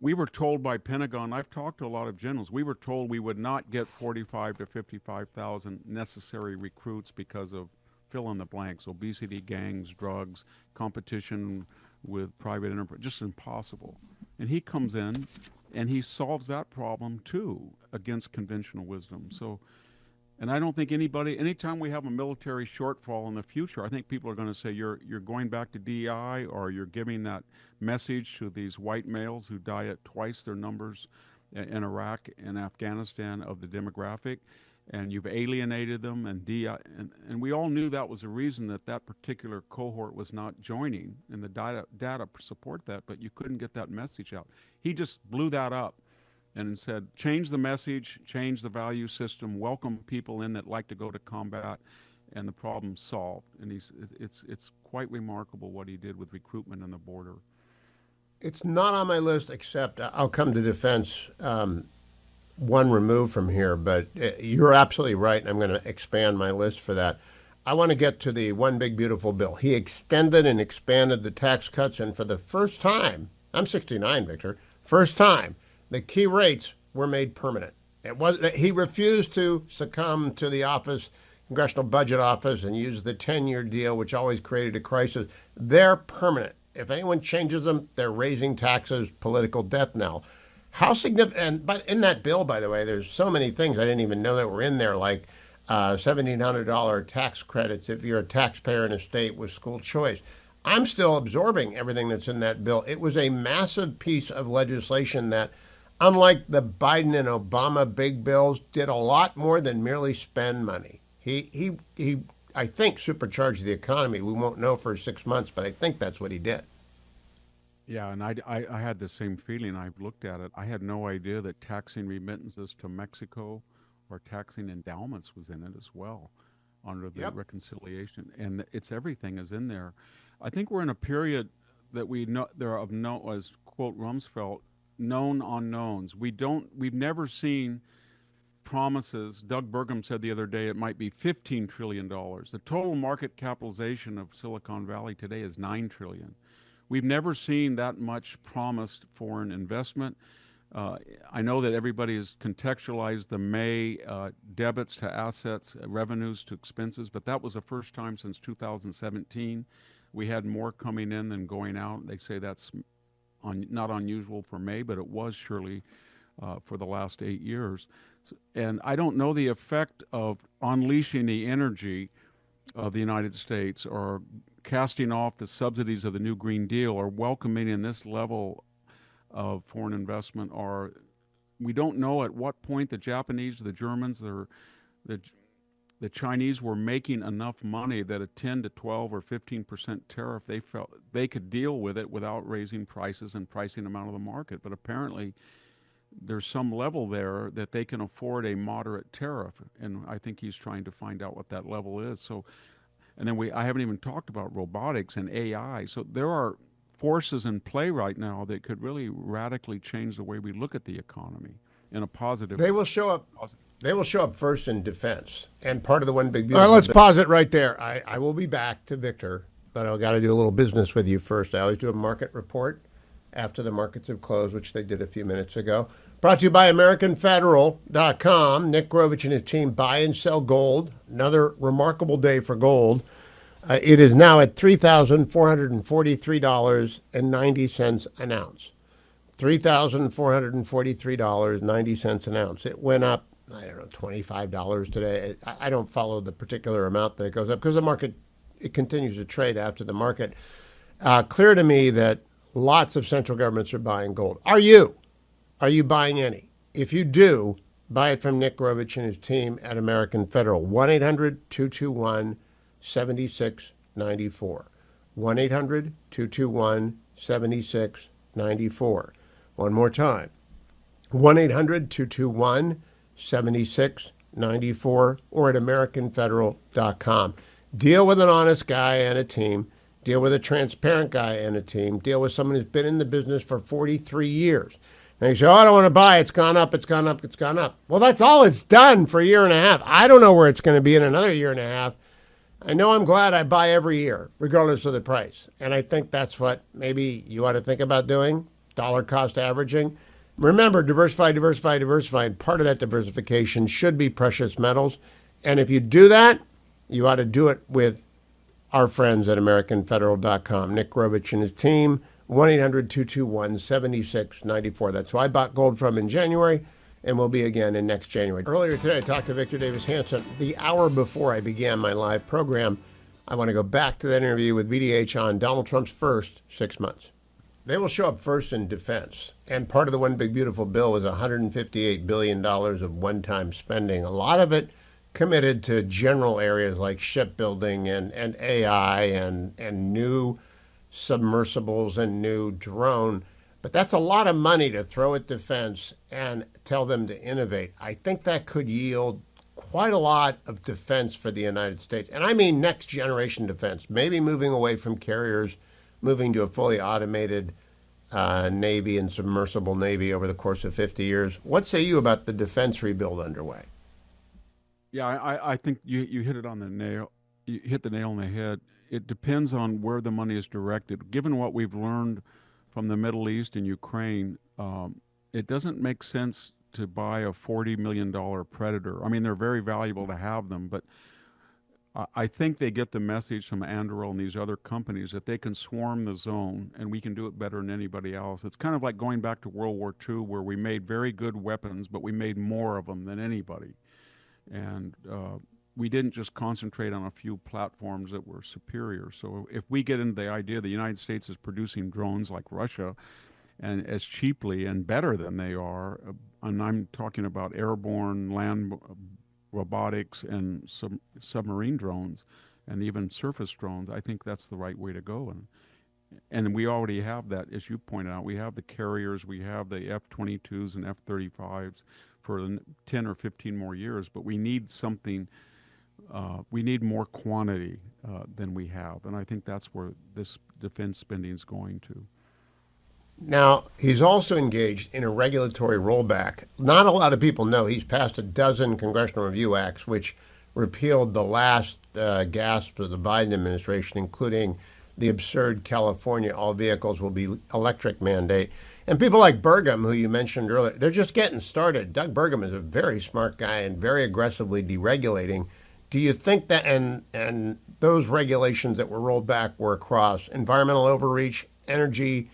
We were told by Pentagon, I've talked to a lot of generals, we were told we would not get 45 to 55,000 necessary recruits because of fill in the blanks, obesity, gangs, drugs, competition with private enterprise, just impossible. And he comes in and he solves that problem too against conventional wisdom. So, and I don't think anytime we have a military shortfall in the future, I think people are going to say you're going back to DEI, or you're giving that message to these white males who die at twice their numbers in Iraq and Afghanistan of the demographic, and you've alienated them. And DEI, and we all knew that was the reason that particular cohort was not joining, and the data support that, but you couldn't get that message out. He just blew that up and said, change the message, change the value system, welcome people in that like to go to combat, and the problem's solved. And it's quite remarkable what he did with recruitment and the border. It's not on my list, except I'll come to defense one remove from here, but you're absolutely right, and I'm going to expand my list for that. I want to get to the one big beautiful bill. He extended and expanded the tax cuts, and for the first time, I'm 69, Victor, first time, the key rates were made permanent. He refused to succumb to the Congressional Budget Office, and use the 10-year deal, which always created a crisis. They're permanent. If anyone changes them, they're raising taxes, political death knell. How significant? But in that bill, by the way, there's so many things I didn't even know that were in there, like $1,700 tax credits if you're a taxpayer in a state with school choice. I'm still absorbing everything that's in that bill. It was a massive piece of legislation that, unlike the Biden and Obama big bills, did a lot more than merely spend money. He I think, supercharged the economy. We won't know for 6 months, but I think that's what he did. Yeah, and I had the same feeling. I've looked at it. I had no idea that taxing remittances to Mexico or taxing endowments was in it as well under the reconciliation. And it's everything is in there. I think we're in a period that we know there are as quote Rumsfeld, known unknowns. We've never seen promises. Doug Burgum said the other day it might be $15 trillion. The total market capitalization of Silicon Valley today is $9 trillion. We've never seen that much promised foreign investment. I know that everybody has contextualized the May debits to assets, revenues to expenses, but that was the first time since 2017. We had more coming in than going out. They say that's not unusual for May, but it was surely for the last 8 years. And I don't know the effect of unleashing the energy of the United States, or casting off the subsidies of the new Green Deal, or welcoming in this level of foreign investment, or we don't know at what point the Japanese, the Germans, the Chinese were making enough money that a 10 to 12 or 15% tariff, they felt they could deal with it without raising prices and pricing them out of the market. But apparently there's some level there that they can afford a moderate tariff, and I think he's trying to find out what that level is. So, and then I haven't even talked about robotics and AI. So there are forces in play right now that could really radically change the way we look at the economy in a positive way. They will show up. They will show up first in defense, and part of the one big beautiful. All right, let's pause it right there. I will be back to Victor, but I've got to do a little business with you first. I always do a market report after the markets have closed, which they did a few minutes ago. Brought to you by AmericanFederal.com. Nick Grovich and his team buy and sell gold. Another remarkable day for gold. It is now at $3,443.90 an ounce. $3,443.90 an ounce. It went up, I don't know, $25 today. I don't follow the particular amount that it goes up because the market it continues to trade after the market. Clear to me that lots of central governments are buying gold. Are you? Are you buying any? If you do, buy it from Nick Grovich and his team at American Federal. 1-800-221-7694. 1-800-221-7694. One more time. 1-800-221-7694 or at AmericanFederal.com. Deal with an honest guy and a team. Deal with a transparent guy and a team. Deal with someone who's been in the business for 43 years. And you say, oh, I don't want to buy. It's gone up, it's gone up, it's gone up. Well, that's all it's done for a year and a half. I don't know where it's going to be in another year and a half. I know I'm glad I buy every year, regardless of the price. And I think that's what maybe you ought to think about doing, dollar cost averaging. Remember, diversify, diversify, diversify. And part of that diversification should be precious metals. And if you do that, you ought to do it with our friends at AmericanFederal.com. Nick Grovich and his team, 1-800-221-7694. That's who I bought gold from in January and will be again in next January. Earlier today, I talked to Victor Davis Hanson. The hour before I began my live program, I want to go back to that interview with VDH on Donald Trump's first 6 months. They will show up first in defense. And part of the One Big Beautiful Bill was $158 billion of one-time spending. A lot of it committed to general areas like shipbuilding and AI and new submersibles and new drone. But that's a lot of money to throw at defense and tell them to innovate. I think that could yield quite a lot of defense for the United States. And I mean next generation defense, maybe moving away from carriers, moving to a fully automated Navy and submersible Navy over the course of 50 years. What say you about the defense rebuild underway? Yeah, I think you hit it on the nail. You hit the nail on the head. It depends on where the money is directed. Given what we've learned from the Middle East and Ukraine, it doesn't make sense to buy a $40 million Predator. I mean, they're very valuable to have them, but I think they get the message from Anduril and these other companies that they can swarm the zone and we can do it better than anybody else. It's kind of like going back to World War II where we made very good weapons, but we made more of them than anybody. And we didn't just concentrate on a few platforms that were superior. So if we get into the idea the United States is producing drones like Russia and as cheaply and better than they are, and I'm talking about airborne, land robotics and submarine drones and even surface drones, I think that's the right way to go. And we already have that, as you pointed out. We have the carriers, we have the F-22s and F-35s for 10 or 15 more years, but we need something. We need more quantity than we have, and I think that's where this defense spending is going to. Now, he's also engaged in a regulatory rollback. Not a lot of people know he's passed a dozen congressional review acts, which repealed the last gasp of the Biden administration, including the absurd California all vehicles will be electric mandate. And people like Burgum, who you mentioned earlier, they're just getting started. Doug Burgum is a very smart guy and very aggressively deregulating. Do you think that, and those regulations that were rolled back were across environmental overreach, energy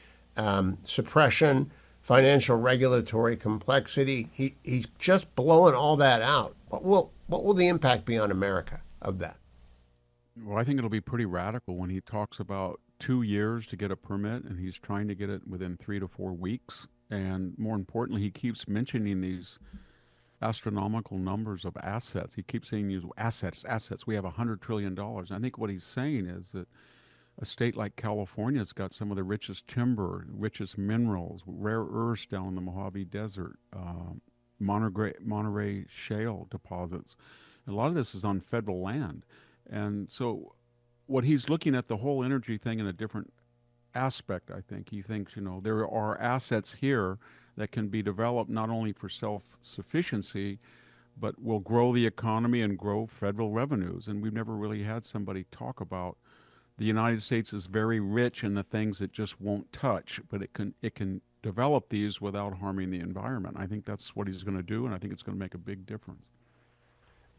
suppression, financial regulatory complexity? He's just blowing all that out. What will the impact be on America of that? Well, I think it'll be pretty radical when he talks about 2 years to get a permit, and he's trying to get it within 3 to 4 weeks. And more importantly, he keeps mentioning these astronomical numbers of assets. He keeps saying these assets. We have $100 trillion. And I think what he's saying is that a state like California's got some of the richest timber, richest minerals, rare earths down in the Mojave Desert, Monterey shale deposits. And a lot of this is on federal land. And so what he's looking at the whole energy thing in a different aspect, I think. He thinks, there are assets here that can be developed not only for self-sufficiency, but will grow the economy and grow federal revenues. And we've never really had somebody talk about the United States is very rich in the things it just won't touch, but it can develop these without harming the environment. I think that's what he's going to do, and I think it's going to make a big difference.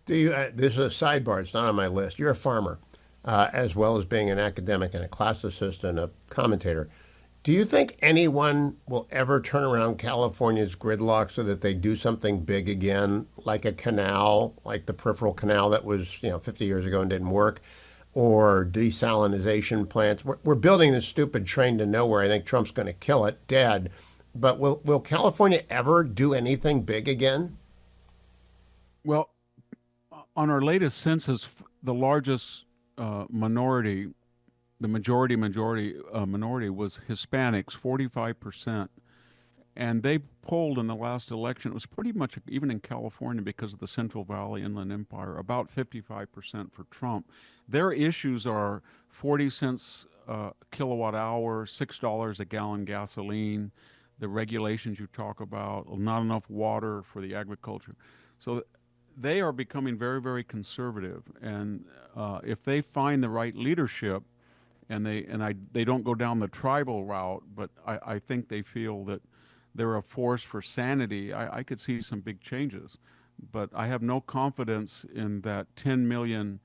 This is a sidebar. It's not on my list. You're a farmer, as well as being an academic and a class assistant, a commentator. Do you think anyone will ever turn around California's gridlock so that they do something big again, like a canal, like the peripheral canal that was 50 years ago and didn't work? or desalinization plants. We're building this stupid train to nowhere. I think Trump's going to kill it dead. But will California ever do anything big again? Well, on our latest census, the largest minority, the minority was Hispanics, 45%. And they polled in the last election, it was pretty much, even in California, because of the Central Valley Inland Empire, about 55% for Trump. Their issues are 40 cents kilowatt hour, $6 a gallon gasoline, the regulations you talk about, not enough water for the agriculture. So they are becoming very, very conservative. And if they find the right leadership, and they don't go down the tribal route, but I think they feel that they're a force for sanity, I could see some big changes. But I have no confidence in that 10 million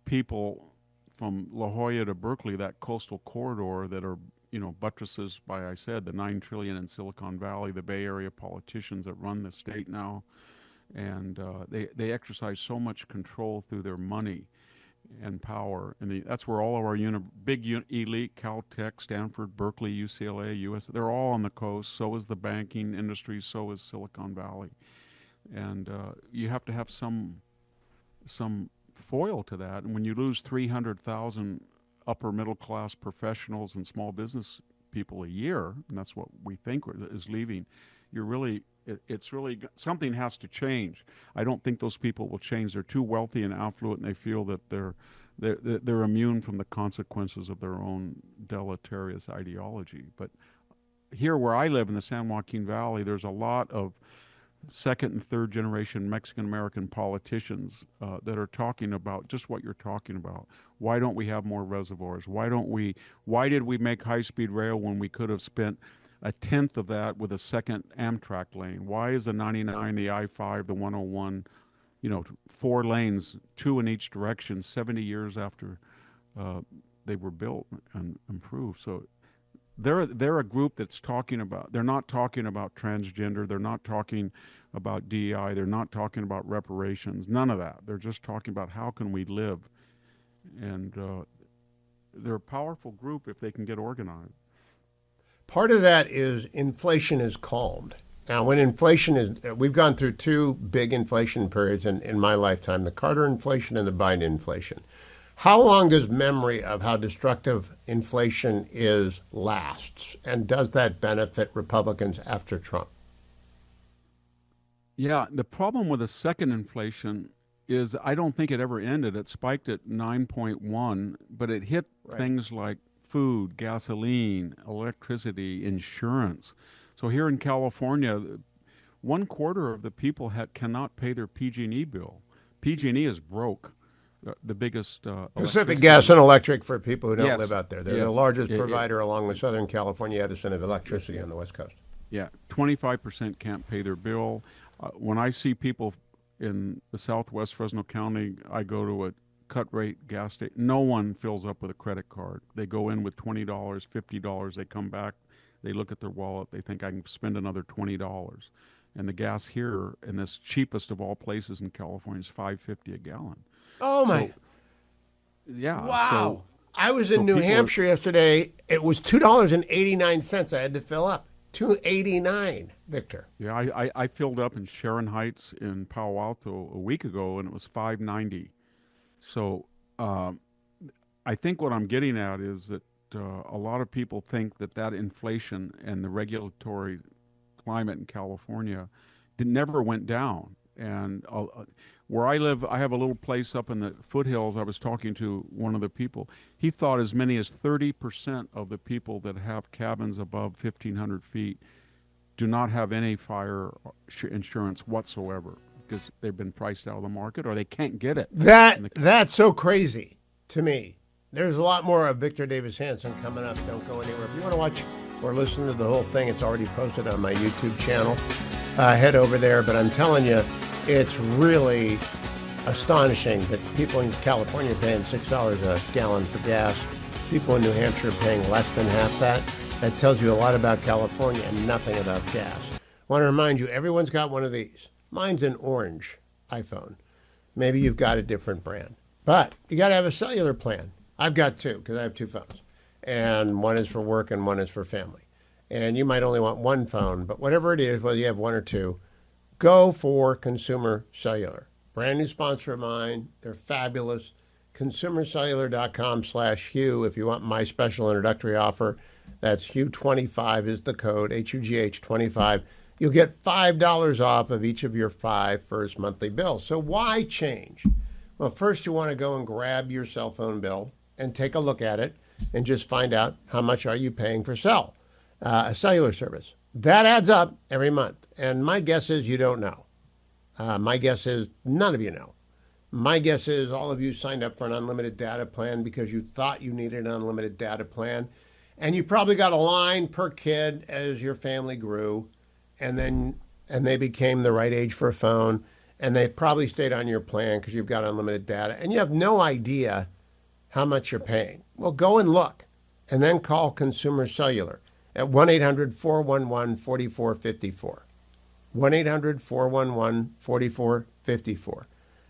people from La Jolla to Berkeley, that coastal corridor that are, buttresses by, I said, the 9 trillion in Silicon Valley, the Bay Area politicians that run the state now. And they exercise so much control through their money and power. And that's where all of our elite, Caltech, Stanford, Berkeley, UCLA, they're all on the coast. So is the banking industry, so is Silicon Valley. And you have to have some foil to that. And when you lose 300,000 upper middle class professionals and small business people a year, and that's what we think is leaving, it's really, something has to change. I don't think those people will change. They're too wealthy and affluent, and they feel that they're immune from the consequences of their own deleterious ideology. But here where I live in the San Joaquin Valley, there's a lot of second and third generation Mexican American politicians that are talking about just what you're talking about. Why don't we have more reservoirs? Why did we make high-speed rail when we could have spent a tenth of that with a second Amtrak lane? Why is the 99, the I-5, the 101, 4 lanes, 2 in each direction, 70 years after they were built and improved? So they're a group that's talking about, they're not talking about transgender, they're not talking about DEI, they're not talking about reparations, none of that. They're just talking about how can we live. And they're a powerful group if they can get organized. Part of that is inflation is calmed. Now, when inflation is, we've gone through 2 big inflation periods in my lifetime, the Carter inflation and the Biden inflation. How long does memory of how destructive inflation is lasts? And does that benefit Republicans after Trump? Yeah, the problem with the second inflation is I don't think it ever ended. It spiked at 9.1, but it hit things like food, gasoline, electricity, insurance. So here in California, 1/4 of the people cannot pay their PG&E bill. PG&E is broke. The biggest Pacific Gas and Electric, for people who don't Yes. live out there. They're Yes. the largest Yeah, yeah. provider along with Southern California Edison of electricity on the West Coast. Yeah, 25% can't pay their bill. When I see people in the Southwest Fresno County, I go to a cut rate gas station. No one fills up with a credit card. They go in with $20, $50. They come back, they look at their wallet, they think I can spend another $20. And the gas here in this cheapest of all places in California is $5.50 a gallon. Oh, my. So, yeah. Wow. So, I was in New people are- Hampshire yesterday. It was $2.89 I had to fill up. $2.89, Victor. yeah, I filled up in Sharon Heights in Palo Alto a week ago, and it was $5.90. So I think what I'm getting at is that a lot of people think that inflation and the regulatory climate in California never went down. And where I live, I have a little place up in the foothills. I was talking to one of the people. He thought as many as 30% of the people that have cabins above 1,500 feet do not have any fire insurance whatsoever because they've been priced out of the market or they can't get it. That's so crazy to me. There's a lot more of Victor Davis Hanson coming up. Don't go anywhere. If you want to watch or listen to the whole thing, it's already posted on my YouTube channel. Head over there. But I'm telling you, it's really astonishing that people in California are paying $6 a gallon for gas. People in New Hampshire are paying less than half that. That tells you a lot about California and nothing about gas. I want to remind you, everyone's got one of these. Mine's an orange iPhone. Maybe you've got a different brand. But you got to have a cellular plan. I've got two because I have two phones. And one is for work and one is for family. And you might only want one phone, but whatever it is, whether you have one or two, go for Consumer Cellular. Brand new sponsor of mine. They're fabulous. ConsumerCellular.com/Hugh if you want my special introductory offer. That's Hugh25 is the code, HUGH25. You'll get $5 off of each of your 5 first monthly bills. So why change? Well, first you want to go and grab your cell phone bill and take a look at it and just find out how much are you paying for a cellular service. That adds up every month. And my guess is you don't know. My guess is none of you know. My guess is all of you signed up for an unlimited data plan because you thought you needed an unlimited data plan. And you probably got a line per kid as your family grew. And they became the right age for a phone. And they probably stayed on your plan because you've got unlimited data. And you have no idea how much you're paying. Well, go and look. And then call Consumer Cellular at 1-800-411-4454. 1-800-411-4454.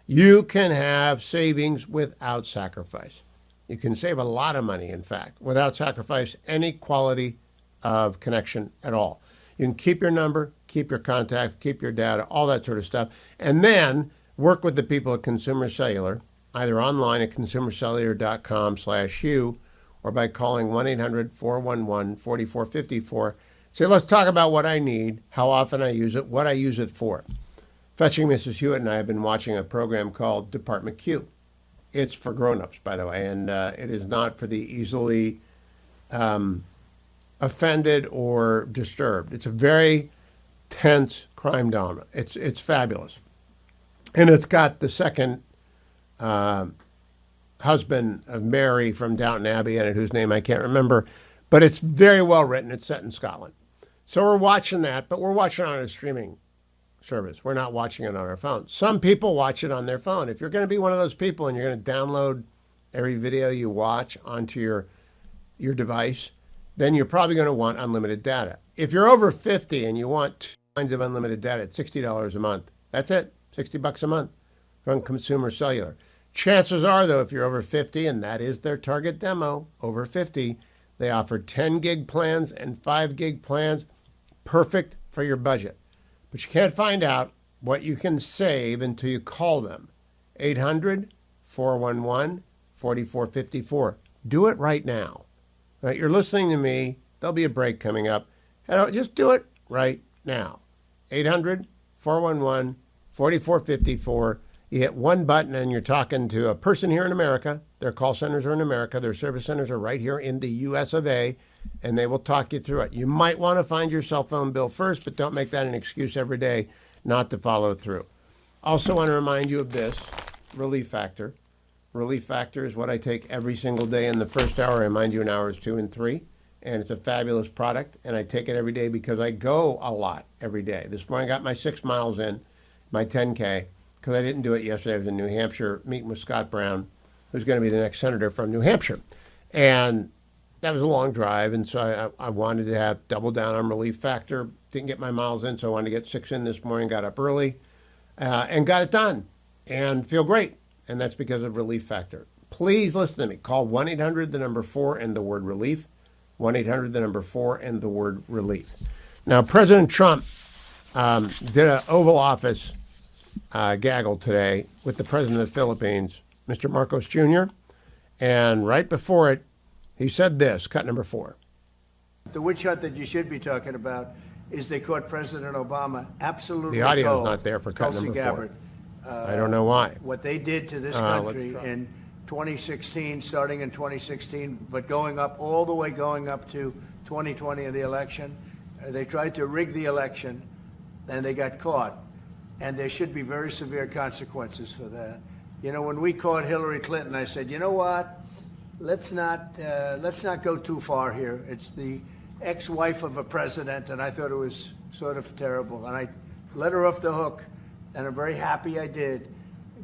You can have savings without sacrifice. You can save a lot of money, in fact, without sacrifice any quality of connection at all. You can keep your number, keep your contact, keep your data, all that sort of stuff, and then work with the people at Consumer Cellular, either online at consumercellular.com/Hugh or by calling 1-800-411-4454. Say, let's talk about what I need, how often I use it, what I use it for. Fetching Mrs. Hewitt and I have been watching a program called Department Q. It's for grown-ups, by the way, and it is not for the easily offended or disturbed. It's a very tense crime drama. It's fabulous. And it's got the second husband of Mary from Downton Abbey in it, whose name I can't remember, but it's very well written. It's set in Scotland. So we're watching that, but we're watching it on a streaming service. We're not watching it on our phone. Some people watch it on their phone. If you're going to be one of those people and you're going to download every video you watch onto your device, then you're probably going to want unlimited data. If you're over 50 and you want 2 lines of unlimited data at $60 a month, that's it, $60 a month from Consumer Cellular. Chances are, though, if you're over 50, and that is their target demo, over 50, they offer 10 gig plans and 5 gig plans, perfect for your budget. But you can't find out what you can save until you call them. 800-411-4454. Do it right now. Right, you're listening to me. There'll be a break coming up. Just do it right now. 800-411-4454. You hit one button and you're talking to a person here in America. Their call centers are in America. Their service centers are right here in the U.S. of A., and they will talk you through it. You might want to find your cell phone bill first, but don't make that an excuse every day not to follow through. Also want to remind you of this, Relief Factor. Relief Factor is what I take every single day in the first hour. I remind you in hours 2 and 3. And it's a fabulous product, and I take it every day because I go a lot every day. This morning I got my 6 miles in, my 10K, because I didn't do it yesterday. I was in New Hampshire meeting with Scott Brown, who's going to be the next senator from New Hampshire. And that was a long drive, and so I wanted to have double down on Relief Factor. Didn't get my miles in, so I wanted to get 6 in this morning, got up early, and got it done, and feel great. And that's because of Relief Factor. Please listen to me. Call 1-800-4 and the word relief. 1-800-4 and the word relief. Now, President Trump did an Oval Office gaggle today with the president of the Philippines, Mr. Marcos Jr., and right before it, he said this, cut number 4. The witch hunt that you should be talking about is they caught President Obama absolutely The audio cold. is not there for cut Tulsi number Gabbard. 4. I don't know why. What they did to this country in 2016, starting in 2016, but going up all the way going up to 2020 in the election. They tried to rig the election, and they got caught. And there should be very severe consequences for that. You know, when we caught Hillary Clinton, I said, you know what? Let's not go too far here. It's the ex-wife of a president, and I thought it was sort of terrible. And I let her off the hook, and I'm very happy I did.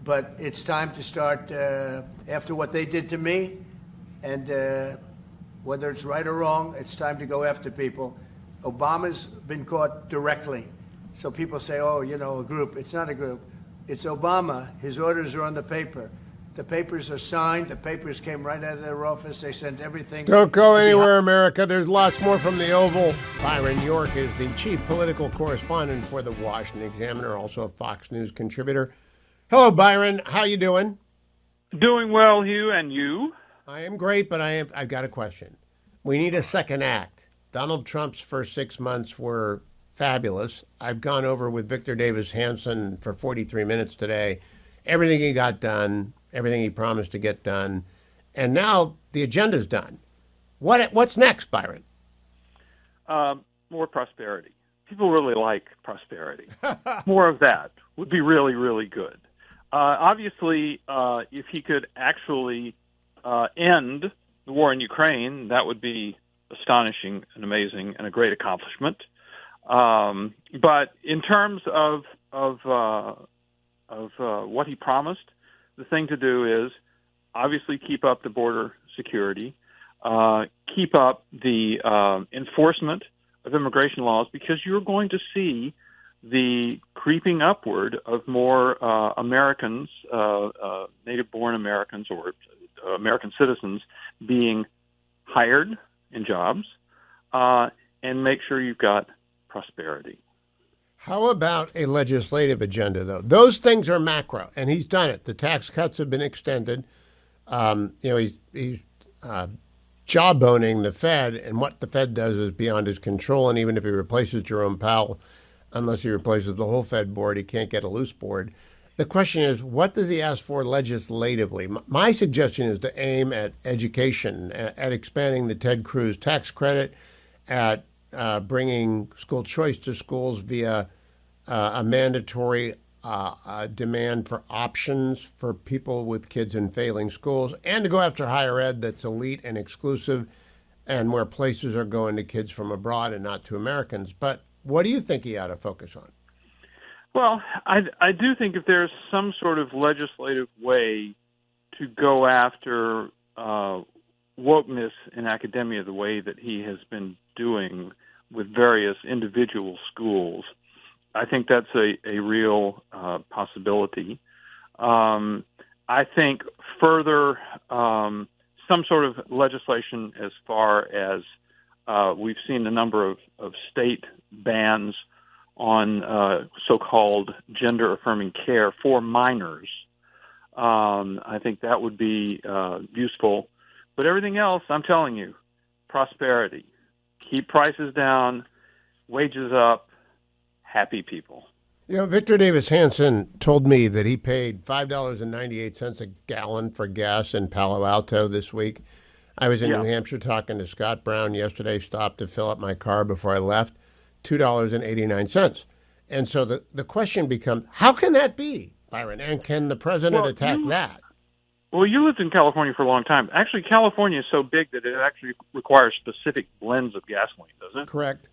But it's time to start, after what they did to me, and whether it's right or wrong, it's time to go after people. Obama's been caught directly. So people say, oh, you know, a group. It's not a group. It's Obama. His orders are on the paper. The papers are signed. The papers came right out of their office. They sent everything. Don't go anywhere, America. There's lots more from the Oval. Byron York is the chief political correspondent for the Washington Examiner, also a Fox News contributor. Hello, Byron. How you doing? Doing well, Hugh, and you? I am great, but I've got a question. We need a second act. Donald Trump's first 6 months were fabulous. I've gone over with Victor Davis Hanson for 43 minutes today. Everything he got done, everything he promised to get done, and now the agenda's done. What's next, Byron? More prosperity. People really like prosperity. More of that would be really, really good. Obviously, if he could actually end the war in Ukraine, that would be astonishing and amazing and a great accomplishment. But in terms of what he promised, the thing to do is obviously keep up the border security, keep up the enforcement of immigration laws, because you're going to see the creeping upward of more Americans, native-born Americans or American citizens being hired in jobs, and make sure you've got prosperity. How about a legislative agenda, though? Those things are macro, and he's done it. The tax cuts have been extended. He's jawboning the Fed, and what the Fed does is beyond his control. And even if he replaces Jerome Powell, unless he replaces the whole Fed board, he can't get a loose board. The question is, what does he ask for legislatively? My suggestion is to aim at education, at expanding the Ted Cruz tax credit, at bringing school choice to schools via a mandatory demand for options for people with kids in failing schools, and to go after higher ed that's elite and exclusive and where places are going to kids from abroad and not to Americans. But what do you think he ought to focus on? Well, I do think if there's some sort of legislative way to go after wokeness in academia the way that he has been doing with various individual schools, I think that's a real possibility. I think further some sort of legislation as far as we've seen a number of state bans on so-called gender-affirming care for minors. I think that would be useful. But everything else, I'm telling you, prosperity. Keep prices down, wages up, happy people. You know, Victor Davis Hanson told me that he paid $5.98 a gallon for gas in Palo Alto this week. I was in New Hampshire talking to Scott Brown yesterday, stopped to fill up my car before I left, $2.89. And so the question becomes, how can that be, Byron? And can the president attack that? Well, you lived in California for a long time. Actually, California is so big that it actually requires specific blends of gasoline, doesn't it? Correct.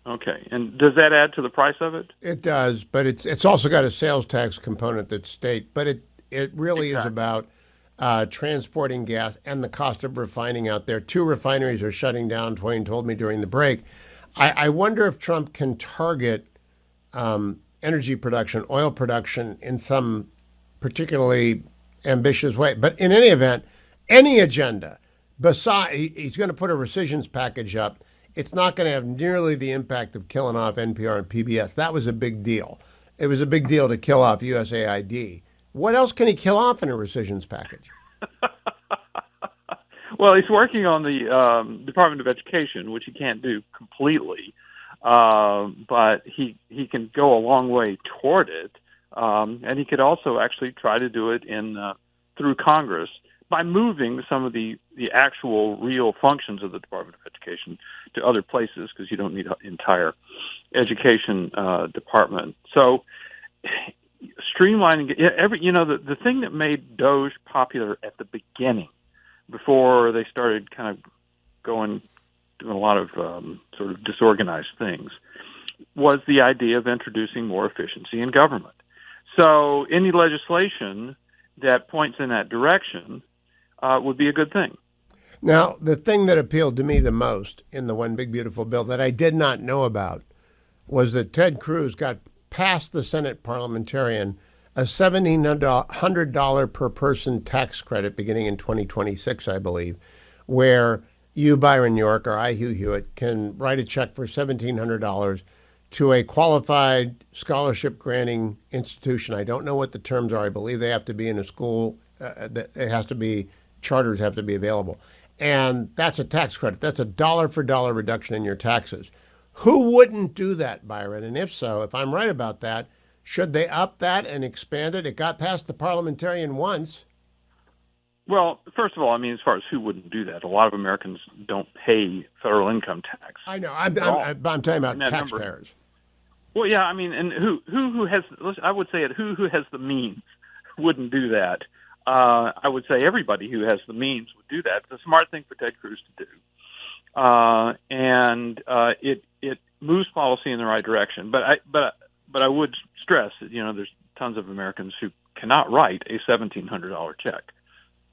Okay. And does that add to the price of it? It does, but it's also got a sales tax component that's state. But it really is about transporting gas and the cost of refining out there. 2 refineries are shutting down, Twain told me during the break. I wonder if Trump can target energy production, oil production in some particularly ambitious way. But in any event, any agenda, he's going to put a rescissions package up. It's not going to have nearly the impact of killing off NPR and PBS. That was a big deal. It was a big deal to kill off USAID. What else can he kill off in a rescissions package? Well, he's working on the Department of Education, which he can't do completely, but he can go a long way toward it, and he could also actually try to do it through Congress by moving some of the actual real functions of the Department of Education to other places, because you don't need an entire education department. So streamlining the thing that made Doge popular at the beginning, before they started kind of doing a lot of sort of disorganized things, was the idea of introducing more efficiency in government. So any legislation that points in that direction would be a good thing. Now, the thing that appealed to me the most in the One Big Beautiful Bill that I did not know about was that Ted Cruz got past the Senate parliamentarian a $1,700 per person tax credit beginning in 2026, I believe, where you, Byron York, or I, Hugh Hewitt, can write a check for $1,700 to a qualified scholarship granting institution. I don't know what the terms are. I believe they have to be in a school. That it has to be, charters have to be available. And that's a tax credit. That's a dollar for dollar reduction in your taxes. Who wouldn't do that, Byron? And if so, if I'm right about that, should they up that and expand it? It got past the parliamentarian once. Well, first of all, I mean, as far as who wouldn't do that, a lot of Americans don't pay federal income tax. I know. I'm talking about taxpayers. Well, yeah, I mean, and who has? I would say who has the means wouldn't do that. I would say everybody who has the means would do that. It's a smart thing for Ted Cruz to do, and it moves policy in the right direction. But I would stress that there's tons of Americans who cannot write a $1,700 check.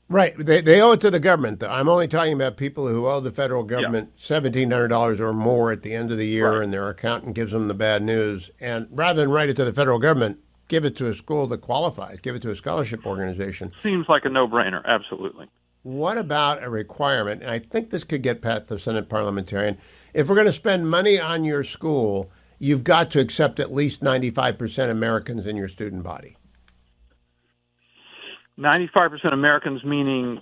Right. They owe it to the government, though. I'm only talking about people who owe the federal government $1,700 or more at the end of the year, and their accountant gives them the bad news. And rather than write it to the federal government, give it to a school that qualifies, give it to a scholarship organization. Seems like a no-brainer, absolutely. What about a requirement, and I think this could get past the Senate parliamentarian, if we're going to spend money on your school, you've got to accept at least 95% Americans in your student body. 95% Americans, meaning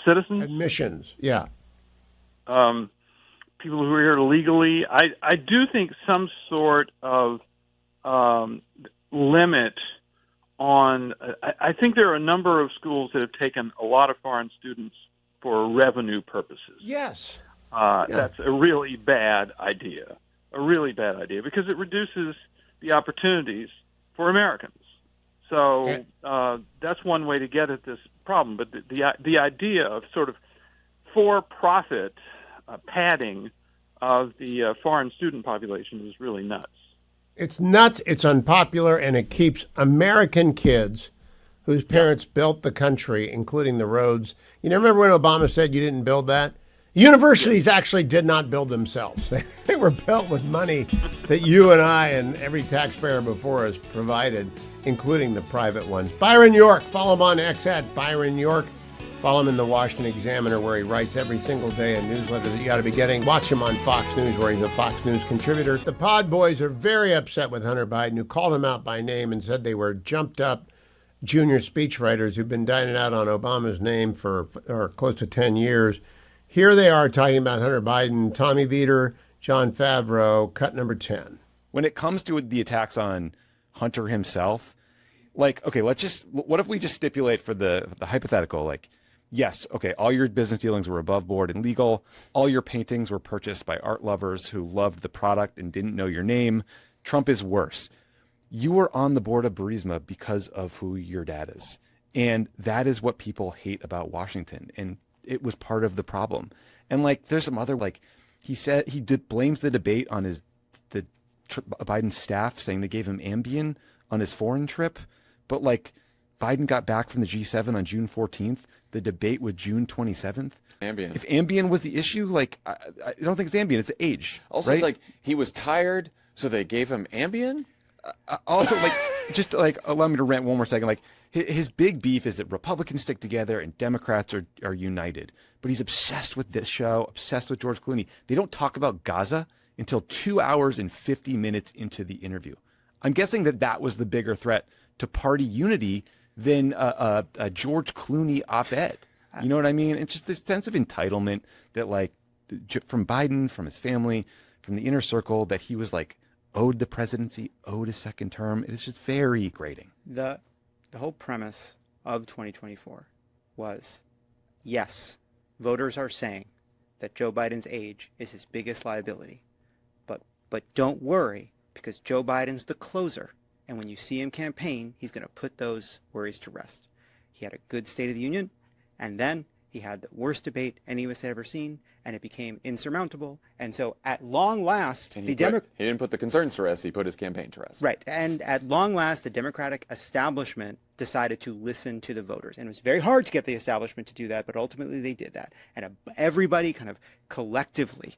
citizens? Admissions, yeah. People who are here legally. I do think some sort of limit on. I think there are a number of schools that have taken a lot of foreign students for revenue purposes. Yes. That's a really bad idea. A really bad idea because it reduces the opportunities for Americans. So that's one way to get at this problem. But the idea of sort of for-profit padding of the foreign student population is really nuts. It's nuts, it's unpopular, and it keeps American kids whose parents built the country, including the roads. You know, remember when Obama said you didn't build that? Universities actually did not build themselves. They were built with money that you and I and every taxpayer before us provided, including the private ones. Byron York, follow him on X at Byron York. Follow him in the Washington Examiner, where he writes every single day a newsletter that you got to be getting. Watch him on Fox News, where he's a Fox News contributor. The Pod Boys are very upset with Hunter Biden, who called him out by name and said they were jumped up junior speechwriters who've been dining out on Obama's name for close to 10 years. Here they are talking about Hunter Biden, Tommy Vietor, John Favreau, cut number 10. When it comes to the attacks on Hunter himself, like, okay, what if we just stipulate for the hypothetical, like, yes, okay, all your business dealings were above board and legal. All your paintings were purchased by art lovers who loved the product and didn't know your name. Trump is worse. You were on the board of Burisma because of who your dad is. And that is what people hate about Washington. And it was part of the problem. And like, there's some other, like, he said he blames the debate on the Biden staff, saying they gave him Ambien on his foreign trip. But like, Biden got back from the G7 on June 14th. The debate was June 27th. Ambien. If Ambien was the issue, like, I don't think it's Ambien, it's age. Also, right? It's like he was tired, so they gave him Ambien? Also, like, just like, allow me to rant one more second. Like, his big beef is that Republicans stick together and Democrats are united. But he's obsessed with this show, obsessed with George Clooney. They don't talk about Gaza until 2 hours and 50 minutes into the interview. I'm guessing that was the bigger threat to party unity than a George Clooney op-ed. You know what I mean? It's just this sense of entitlement that, like, from Biden, from his family, from the inner circle, that he was like owed the presidency, owed a second term. It is just very grating. The whole premise of 2024 was, yes, voters are saying that Joe Biden's age is his biggest liability. But don't worry, because Joe Biden's the closer. And when you see him campaign, he's going to put those worries to rest. He had a good State of the Union, and then he had the worst debate any of us had ever seen, and it became insurmountable. And so at long last, he didn't put the concerns to rest, he put his campaign to rest. Right. And at long last, the Democratic establishment decided to listen to the voters. And it was very hard to get the establishment to do that, but ultimately they did that. And everybody kind of collectively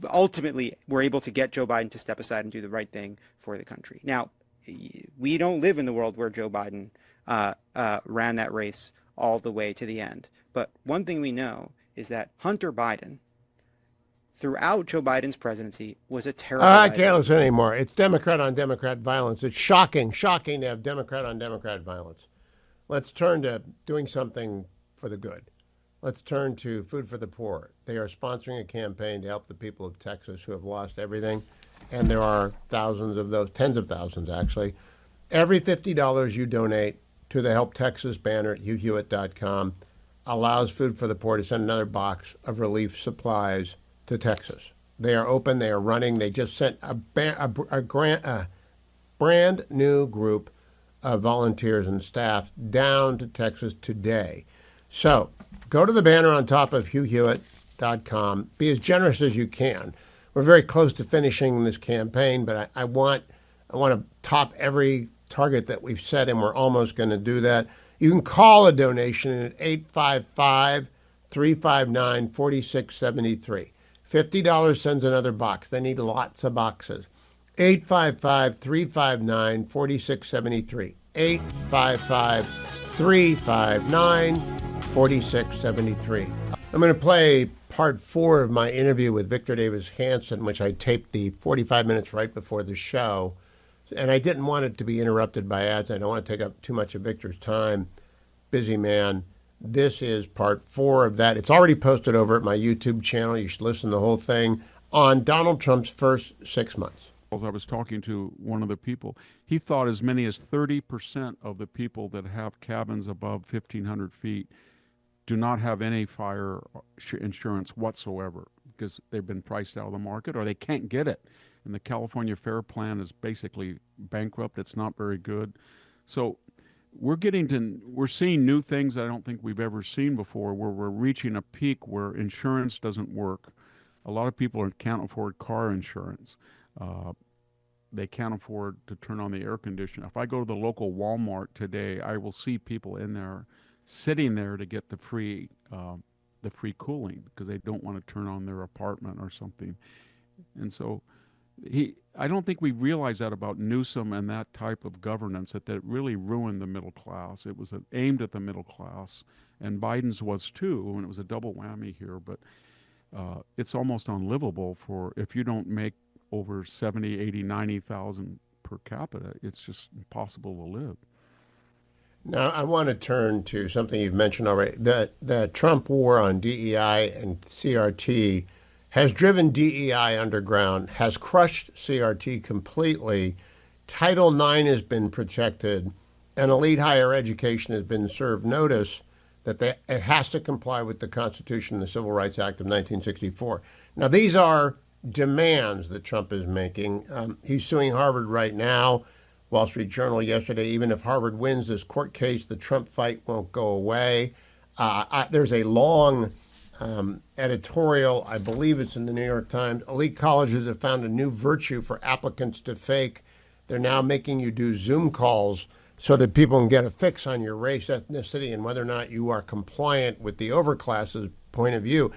ultimately were able to get Joe Biden to step aside and do the right thing for the country. Now, we don't live in the world where Joe Biden ran that race all the way to the end. But one thing we know is that Hunter Biden, throughout Joe Biden's presidency, was a terrible I can't listen anymore. It's Democrat on Democrat violence. It's shocking to have Democrat on Democrat violence. Let's turn to doing something for the good. Let's turn to Food for the Poor. They are sponsoring a campaign to help the people of Texas who have lost everything. And there are thousands of those, tens of thousands actually. Every $50 you donate to the Help Texas banner at hughhewitt.com allows Food for the Poor to send another box of relief supplies to Texas. They are open. They are running. They just sent a brand new group of volunteers and staff down to Texas today. So go to the banner on top of hughhewitt.com. Be as generous as you can. We're very close to finishing this campaign, but I want to top every target that we've set, and we're almost going to do that. You can call a donation at 855-359-4673. $50 sends another box. They need lots of boxes. 855-359-4673. 855-359-4673. I'm going to play part 4 of my interview with Victor Davis Hanson, which I taped the 45 minutes right before the show. And I didn't want it to be interrupted by ads. I don't want to take up too much of Victor's time. Busy man. This is part 4 of that. It's already posted over at my YouTube channel. You should listen to the whole thing on Donald Trump's first 6 months. I was talking to one of the people. He thought as many as 30% of the people that have cabins above 1,500 feet do not have any fire insurance whatsoever because they've been priced out of the market or they can't get it. And the California FAIR Plan is basically bankrupt. It's not very good. So we're seeing new things I don't think we've ever seen before, where we're reaching a peak where insurance doesn't work. A lot of people can't afford car insurance. They can't afford to turn on the air conditioner. If I go to the local Walmart today, I will see people in there sitting there to get the free cooling because they don't want to turn on their apartment or something. And so I don't think we realize that about Newsom and that type of governance, that really ruined the middle class. It was aimed at the middle class, and Biden's was too, and it was a double whammy here. But it's almost unlivable if you don't make over 70, 80, 90,000 per capita. It's just impossible to live. Now, I want to turn to something you've mentioned already. The Trump war on DEI and CRT has driven DEI underground, has crushed CRT completely. Title IX has been protected, and elite higher education has been served notice that it has to comply with the Constitution and the Civil Rights Act of 1964. Now, these are demands that Trump is making. He's suing Harvard right now. Wall Street Journal yesterday, even if Harvard wins this court case, the Trump fight won't go away. There's a long editorial, I believe it's in the New York Times. Elite colleges have found a new virtue for applicants to fake. They're now making you do Zoom calls so that people can get a fix on your race, ethnicity, and whether or not you are compliant with the overclass's point of view.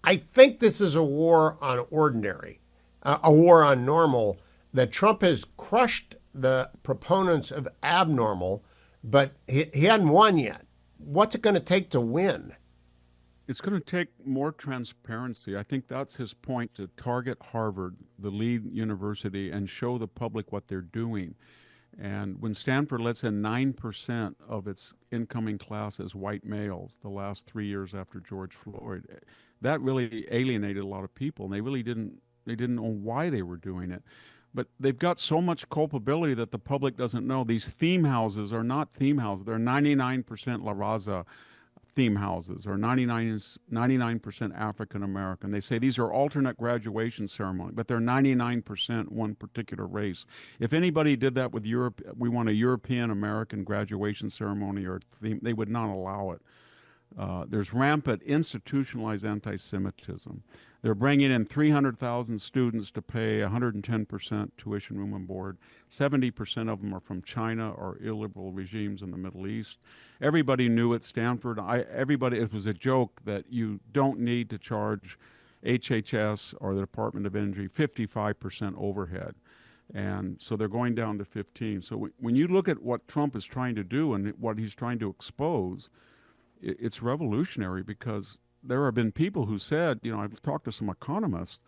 I think this is a war on ordinary, a war on normal, that Trump has crushed the proponents of abnormal, but he hadn't won yet. What's it going to take to win? It's going to take more transparency. I think that's his point, to target Harvard, the lead university, and show the public what they're doing. And when Stanford lets in 9% of its incoming class as white males the last 3 years after George Floyd, that really alienated a lot of people, and they didn't know why they were doing it. But they've got so much culpability that the public doesn't know. These theme houses are not theme houses. They're 99% La Raza theme houses, or 99% African American. They say these are alternate graduation ceremony, but they're 99% one particular race. If anybody did that with Europe, we want a European American graduation ceremony or theme, they would not allow it. There's rampant institutionalized anti-Semitism. They're bringing in 300,000 students to pay 110% tuition, room, and board. 70% of them are from China or illiberal regimes in the Middle East. Everybody knew at Stanford, it was a joke that you don't need to charge HHS or the Department of Energy 55% overhead. And so they're going down to 15. So when you look at what Trump is trying to do and what he's trying to expose, it's revolutionary, because there have been people who said, I've talked to some economists,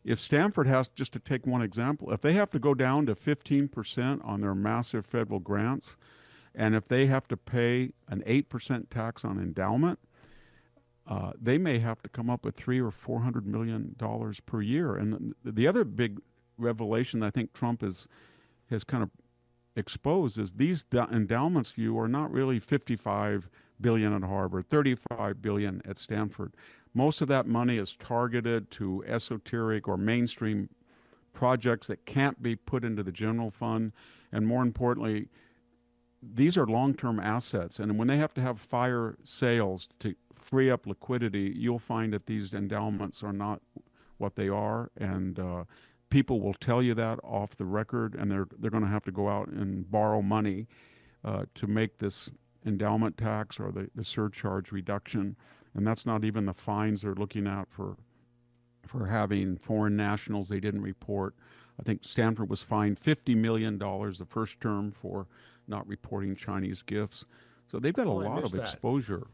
if Stanford has, just to take one example, if they have to go down to 15% on their massive federal grants, and if they have to pay an 8% tax on endowment, they may have to come up with $300 or $400 per year. And the other big revelation that I think Trump has kind of exposed is these endowments you are not really 55 billion at Harvard, 35 billion at Stanford. Most of that money is targeted to esoteric or mainstream projects that can't be put into the general fund. And more importantly, these are long-term assets. And when they have to have fire sales to free up liquidity, you'll find that these endowments are not what they are. And people will tell you that off the record, and they're going to have to go out and borrow money to make this endowment tax or the surcharge reduction. And that's not even the fines they're looking at for having foreign nationals they didn't report. I think Stanford was fined $50 million the first term for not reporting Chinese gifts. So they've got a lot of exposure.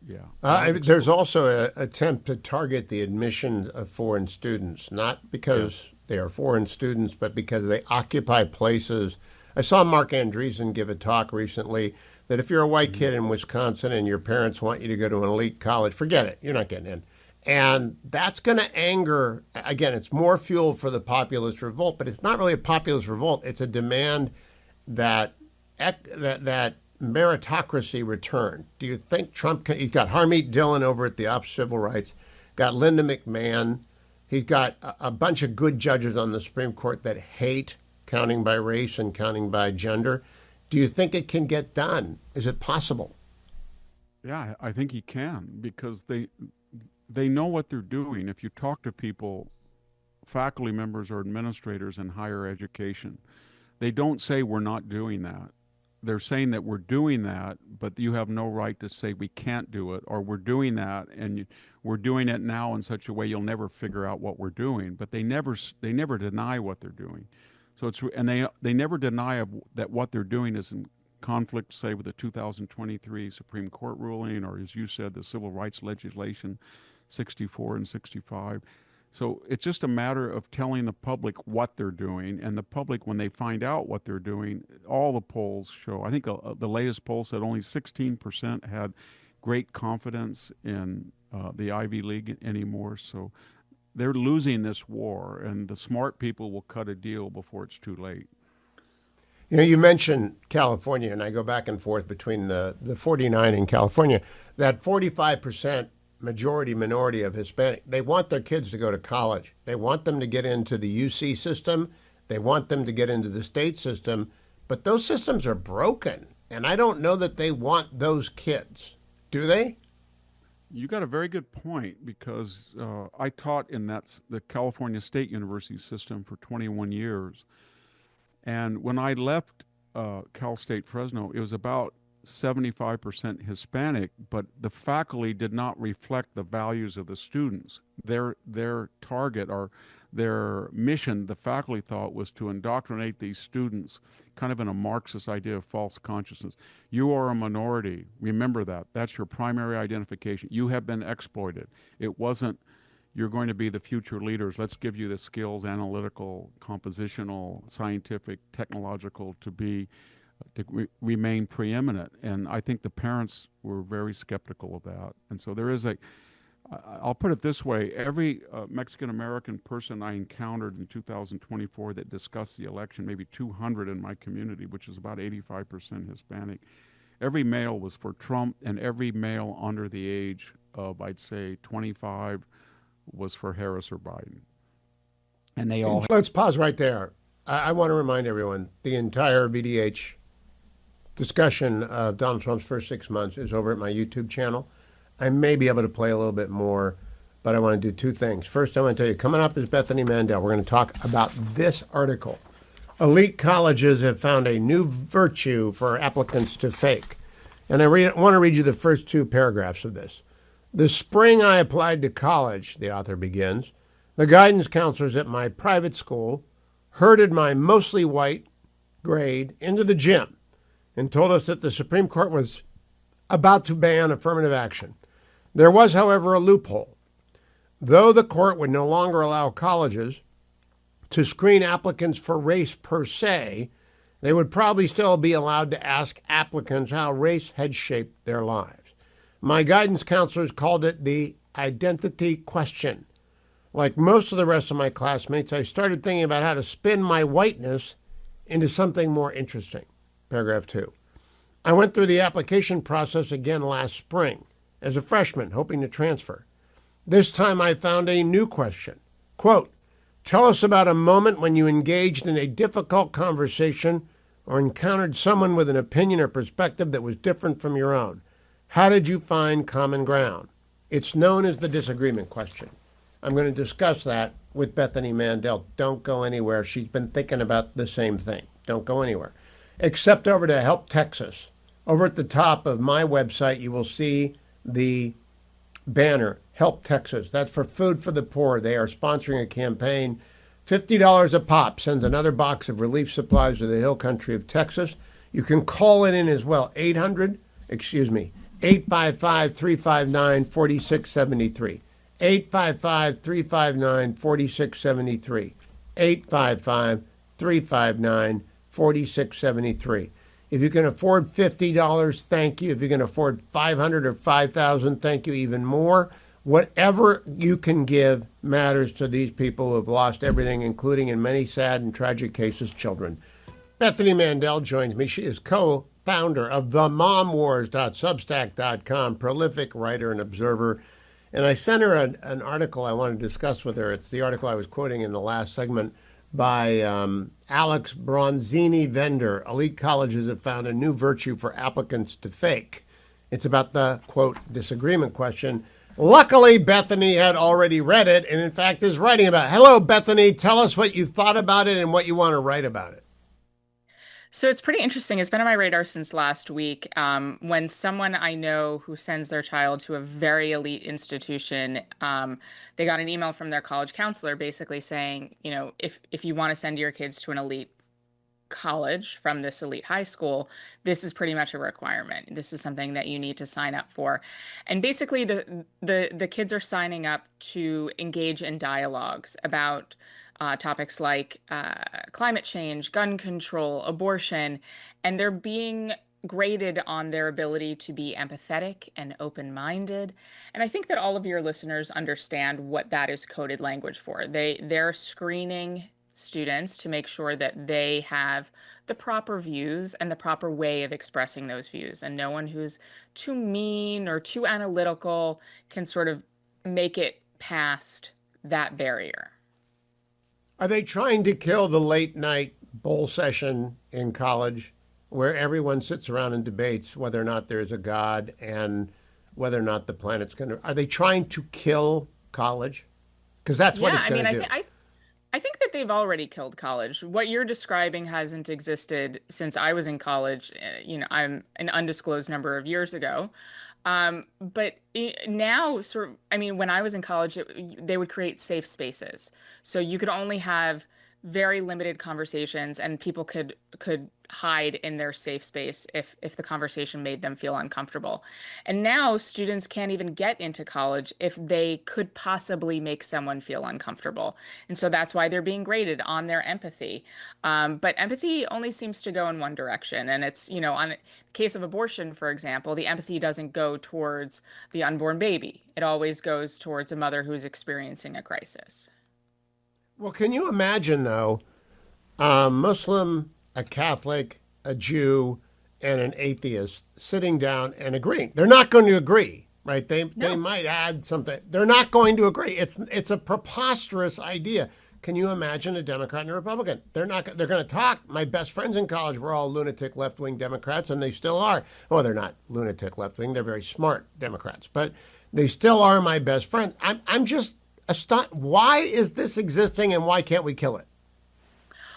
Yeah. There's also an attempt to target the admission of foreign students, not because they are foreign students, but because they occupy places. I saw Mark Andreessen give a talk recently that if you're a white kid in Wisconsin and your parents want you to go to an elite college, forget it. You're not getting in. And that's going to anger, again, it's more fuel for the populist revolt, but it's not really a populist revolt. It's a demand that meritocracy return. Do you think Trump he's got Harmeet Dillon over at the Office of Civil Rights, got Linda McMahon, he's got a bunch of good judges on the Supreme Court that hate counting by race and counting by gender. Do you think it can get done? Is it possible? Yeah, I think he can, because they know what they're doing. If you talk to people, faculty members or administrators in higher education, they don't say we're not doing that. They're saying that we're doing that, but you have no right to say we can't do it, or we're doing that and we're doing it now in such a way you'll never figure out what we're doing. But they never deny what they're doing. So they never deny that what they're doing is in conflict, say, with the 2023 Supreme Court ruling, or as you said, the civil rights legislation 64 and 65. So it's just a matter of telling the public what they're doing, and the public, when they find out what they're doing, all the polls show, I think the latest poll said only 16% had great confidence in the Ivy League anymore. So they're losing this war, and the smart people will cut a deal before it's too late. You mentioned California, and I go back and forth between the 49 in California. That 45% minority of Hispanic, they want their kids to go to college. They want them to get into the UC system. They want them to get into the state system. But those systems are broken, and I don't know that they want those kids. Do they? You got a very good point, because I taught in the California State University system for 21 years. And when I left Cal State Fresno, it was about 75% Hispanic, but the faculty did not reflect the values of the students. Their target, or their mission, the faculty thought, was to indoctrinate these students kind of in a Marxist idea of false consciousness. You are a minority. Remember that. That's your primary identification. You have been exploited. It wasn't, you're going to be the future leaders. Let's give you the skills, analytical, compositional, scientific, technological, to remain preeminent. And I think the parents were very skeptical of that. And so there is I'll put it this way, every Mexican-American person I encountered in 2024 that discussed the election, maybe 200 in my community, which is about 85% Hispanic, every male was for Trump, and every male under the age of, I'd say, 25 was for Harris or Biden. And they all... Let's pause right there. I want to remind everyone, the entire VDH discussion of Donald Trump's first 6 months is over at my YouTube channel. I may be able to play a little bit more, but I want to do two things. First, I want to tell you, coming up is Bethany Mandel. We're going to talk about this article. Elite colleges have found a new virtue for applicants to fake. And I want to read you the first two paragraphs of this. The spring I applied to college, the author begins, the guidance counselors at my private school herded my mostly white grade into the gym and told us that the Supreme Court was about to ban affirmative action. There was, however, a loophole. Though the court would no longer allow colleges to screen applicants for race per se, they would probably still be allowed to ask applicants how race had shaped their lives. My guidance counselors called it the identity question. Like most of the rest of my classmates, I started thinking about how to spin my whiteness into something more interesting. Paragraph 2. I went through the application process again last spring as a freshman, hoping to transfer. This time I found a new question. Quote, tell us about a moment when you engaged in a difficult conversation or encountered someone with an opinion or perspective that was different from your own. How did you find common ground? It's known as the disagreement question. I'm going to discuss that with Bethany Mandel. Don't go anywhere. She's been thinking about the same thing. Don't go anywhere. Except over to Help Texas. Over at the top of my website, you will see the banner, Help Texas. That's for Food for the Poor. They are sponsoring a campaign. $50 a pop sends another box of relief supplies to the hill country of Texas. You can call it in as well. 855-359-4673. 855-359-4673. 855-359-4673. If you can afford $50, thank you. If you can afford $500 or $5,000, thank you even more. Whatever you can give matters to these people who have lost everything, including, in many sad and tragic cases, children. Bethany Mandel joins me. She is co-founder of themomwars.substack.com, prolific writer and observer. And I sent her an article I want to discuss with her. It's the article I was quoting in the last segment by Alex Bronzini-Vender. Elite colleges have found a new virtue for applicants to fake. It's about the, quote, disagreement question. Luckily, Bethany had already read it and, in fact, is writing about it. Hello, Bethany. Tell us what you thought about it and what you want to write about it. So it's pretty interesting. It's been on my radar since last week. When someone I know who sends their child to a very elite institution, they got an email from their college counselor basically saying, you know, if you want to send your kids to an elite college from this elite high school, this is pretty much a requirement. This is something that you need to sign up for. And basically the kids are signing up to engage in dialogues about topics like climate change, gun control, abortion, and they're being graded on their ability to be empathetic and open-minded. And I think that all of your listeners understand what that is coded language for. They're screening students to make sure that they have the proper views and the proper way of expressing those views. And no one who's too mean or too analytical can sort of make it past that barrier. Are they trying to kill the late night bowl session in college where everyone sits around and debates whether or not there's a God and whether or not the planet's going to... Are they trying to kill college? Because that's what it's going to do. I think that they've already killed college. What you're describing hasn't existed since I was in college. I'm an undisclosed number of years ago. But now, when I was in college, they would create safe spaces. So you could only have very limited conversations, and people could hide in their safe space if the conversation made them feel uncomfortable. And now students can't even get into college if they could possibly make someone feel uncomfortable. And so that's why they're being graded on their empathy. But empathy only seems to go in one direction. And it's, on the case of abortion, for example, the empathy doesn't go towards the unborn baby. It always goes towards a mother who's experiencing a crisis. Well, can you imagine, though, a Muslim, a Catholic, a Jew, and an atheist sitting down and agreeing? They're not going to agree, right? They might add something. They're not going to agree. It's a preposterous idea. Can you imagine a Democrat and a Republican? They're going to talk. My best friends in college were all lunatic left-wing Democrats, and they still are. Well, they're not lunatic left-wing. They're very smart Democrats, but they still are my best friends. I'm just astonished. Why is this existing, and why can't we kill it?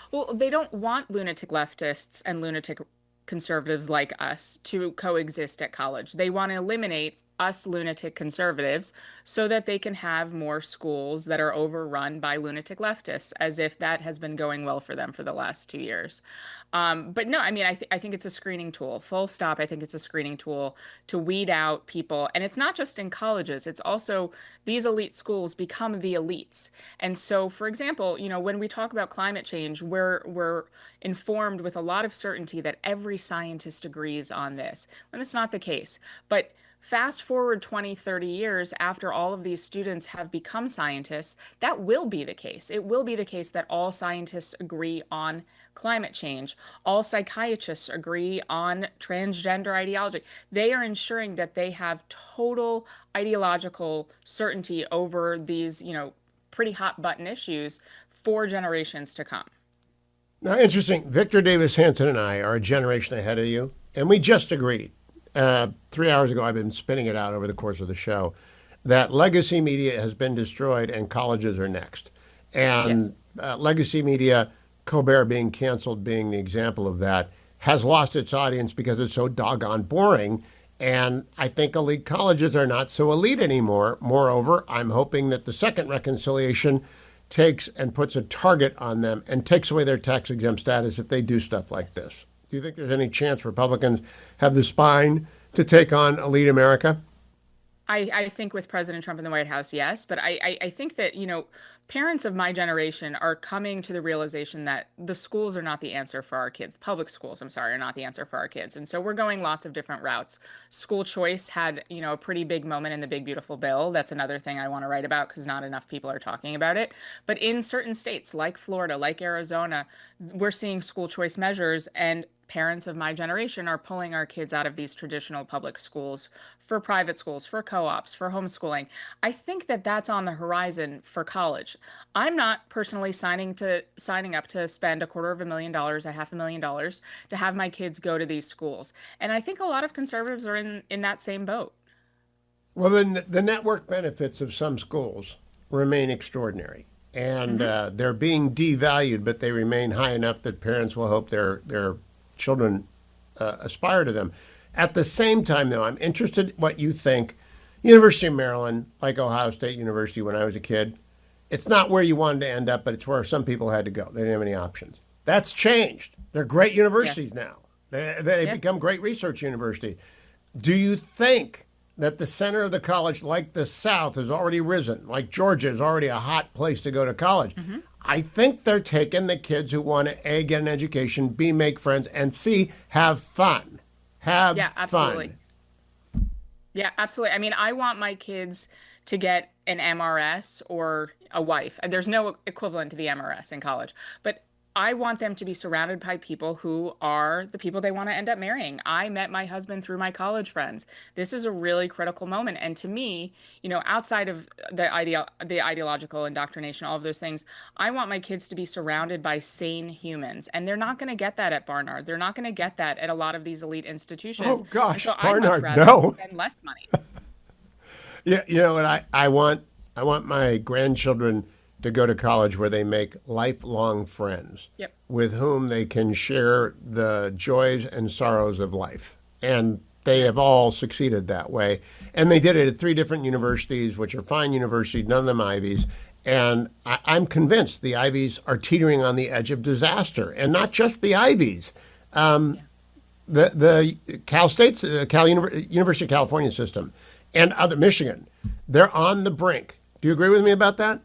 Well, they don't want lunatic leftists and lunatic conservatives like us to coexist at college. They want to eliminate us lunatic conservatives so that they can have more schools that are overrun by lunatic leftists, as if that has been going well for them for the last 2 years. But no, I mean, I think it's a screening tool. Full stop. I think it's a screening tool to weed out people. And it's not just in colleges, it's also these elite schools become the elites. And so, for example, when we talk about climate change, we're informed with a lot of certainty that every scientist agrees on this, when it's not the case. But fast forward 20, 30 years after all of these students have become scientists, that will be the case. It will be the case that all scientists agree on climate change. All psychiatrists agree on transgender ideology. They are ensuring that they have total ideological certainty over these, pretty hot button issues for generations to come. Now, interesting. Victor Davis Hanson and I are a generation ahead of you, and we just agreed 3 hours ago. I've been spinning it out over the course of the show that legacy media has been destroyed and colleges are next. And legacy media, Colbert being canceled being the example of that, has lost its audience because it's so doggone boring. And I think elite colleges are not so elite anymore. Moreover, I'm hoping that the second reconciliation takes and puts a target on them and takes away their tax-exempt status if they do stuff like this. Do you think there's any chance Republicans have the spine to take on elite America? I think with President Trump in the White House, yes. But I think that, parents of my generation are coming to the realization that the schools are not the answer for our kids. Public schools, I'm sorry, are not the answer for our kids. And so we're going lots of different routes. School choice had, a pretty big moment in the Big Beautiful Bill. That's another thing I want to write about because not enough people are talking about it. But in certain states like Florida, like Arizona, we're seeing school choice measures, and parents of my generation are pulling our kids out of these traditional public schools for private schools, for co-ops, for homeschooling. I think that that's on the horizon for college. I'm not personally signing up to spend $250,000, $500,000 to have my kids go to these schools. And I think a lot of conservatives are in that same boat. Well, then the network benefits of some schools remain extraordinary. And they're being devalued, but they remain high enough that parents will hope their children aspire to them. At the same time, though, I'm interested in what you think. University of Maryland, like Ohio State University when I was a kid, it's not where you wanted to end up, but it's where some people had to go. They didn't have any options. That's changed. They're great universities now. They become great research universities. Do you think that the center of the college, like the South, has already risen, like Georgia is already a hot place to go to college? I think they're taking the kids who want to, A, get an education, B, make friends, and C, have fun. Absolutely. Yeah, absolutely. I mean, I want my kids to get an MRS or a wife. There's no equivalent to the MRS in college, but I want them to be surrounded by people who are the people they want to end up marrying. I met my husband through my college friends. This is a really critical moment. And to me, outside of the ideological indoctrination, all of those things, I want my kids to be surrounded by sane humans. And they're not going to get that at Barnard. They're not going to get that at a lot of these elite institutions. Oh, gosh, and so Barnard, I'd much rather no. spend less money. Yeah, you know what? I want my grandchildren to go to college where they make lifelong friends with whom they can share the joys and sorrows of life. And they have all succeeded that way. And they did it at 3 different universities, which are fine universities, none of them Ivies. And I'm convinced the Ivies are teetering on the edge of disaster. And not just the Ivies. The Cal State's, University of California system and other Michigan, they're on the brink. Do you agree with me about that?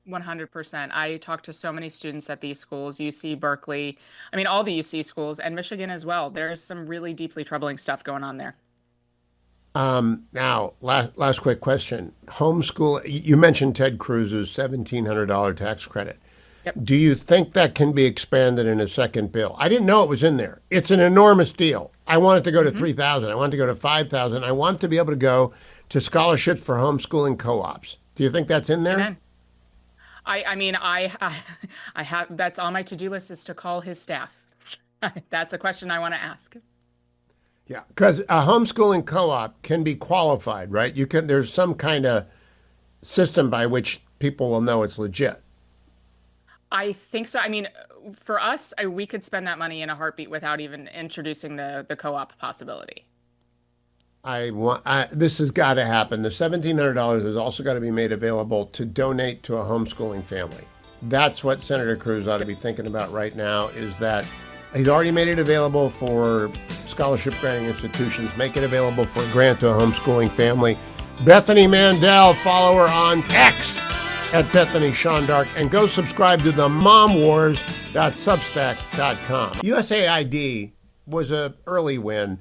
100%. I talk to so many students at these schools, UC, Berkeley, I mean, all the UC schools, and Michigan as well. There's some really deeply troubling stuff going on there. Now, last quick question. Homeschool, you mentioned Ted Cruz's $1,700 tax credit. Do you think that can be expanded in a second bill? I didn't know it was in there. It's an enormous deal. I want it to go to $3,000. I want it to go to $5,000. I want to be able to go to scholarships for homeschooling co-ops. Do you think that's in there? Amen. I have, that's on my to-do list, is to call his staff. That's a question I want to ask. Yeah, because a homeschooling co-op can be qualified, right? There's some kind of system by which people will know it's legit. I think so. I mean, for us, we could spend that money in a heartbeat without even introducing the co-op possibility. This has got to happen. The $1,700 is also got to be made available to donate to a homeschooling family. That's what Senator Cruz ought to be thinking about right now, is that he's already made it available for scholarship granting institutions. Make it available for a grant to a homeschooling family. Bethany Mandel, follow her on X at Bethany Shondark, and go subscribe to the momwars.substack.com. USAID was an early win,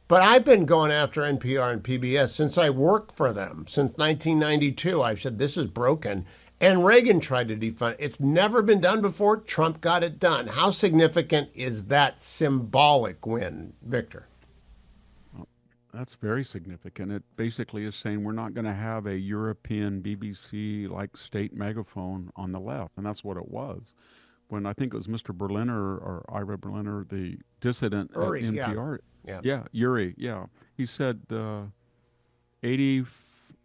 but I've been going after NPR and PBS since I worked for them. Since 1992, I've said this is broken. And Reagan tried to defund it. It's never been done before. Trump got it done. How significant is that symbolic win, Victor? That's very significant. It basically is saying we're not going to have a European BBC-like state megaphone on the left, and that's what it was. When I think it was Mr. Berliner or Ira Berliner, the dissident Uri, at NPR. Yeah. Uri, yeah. He said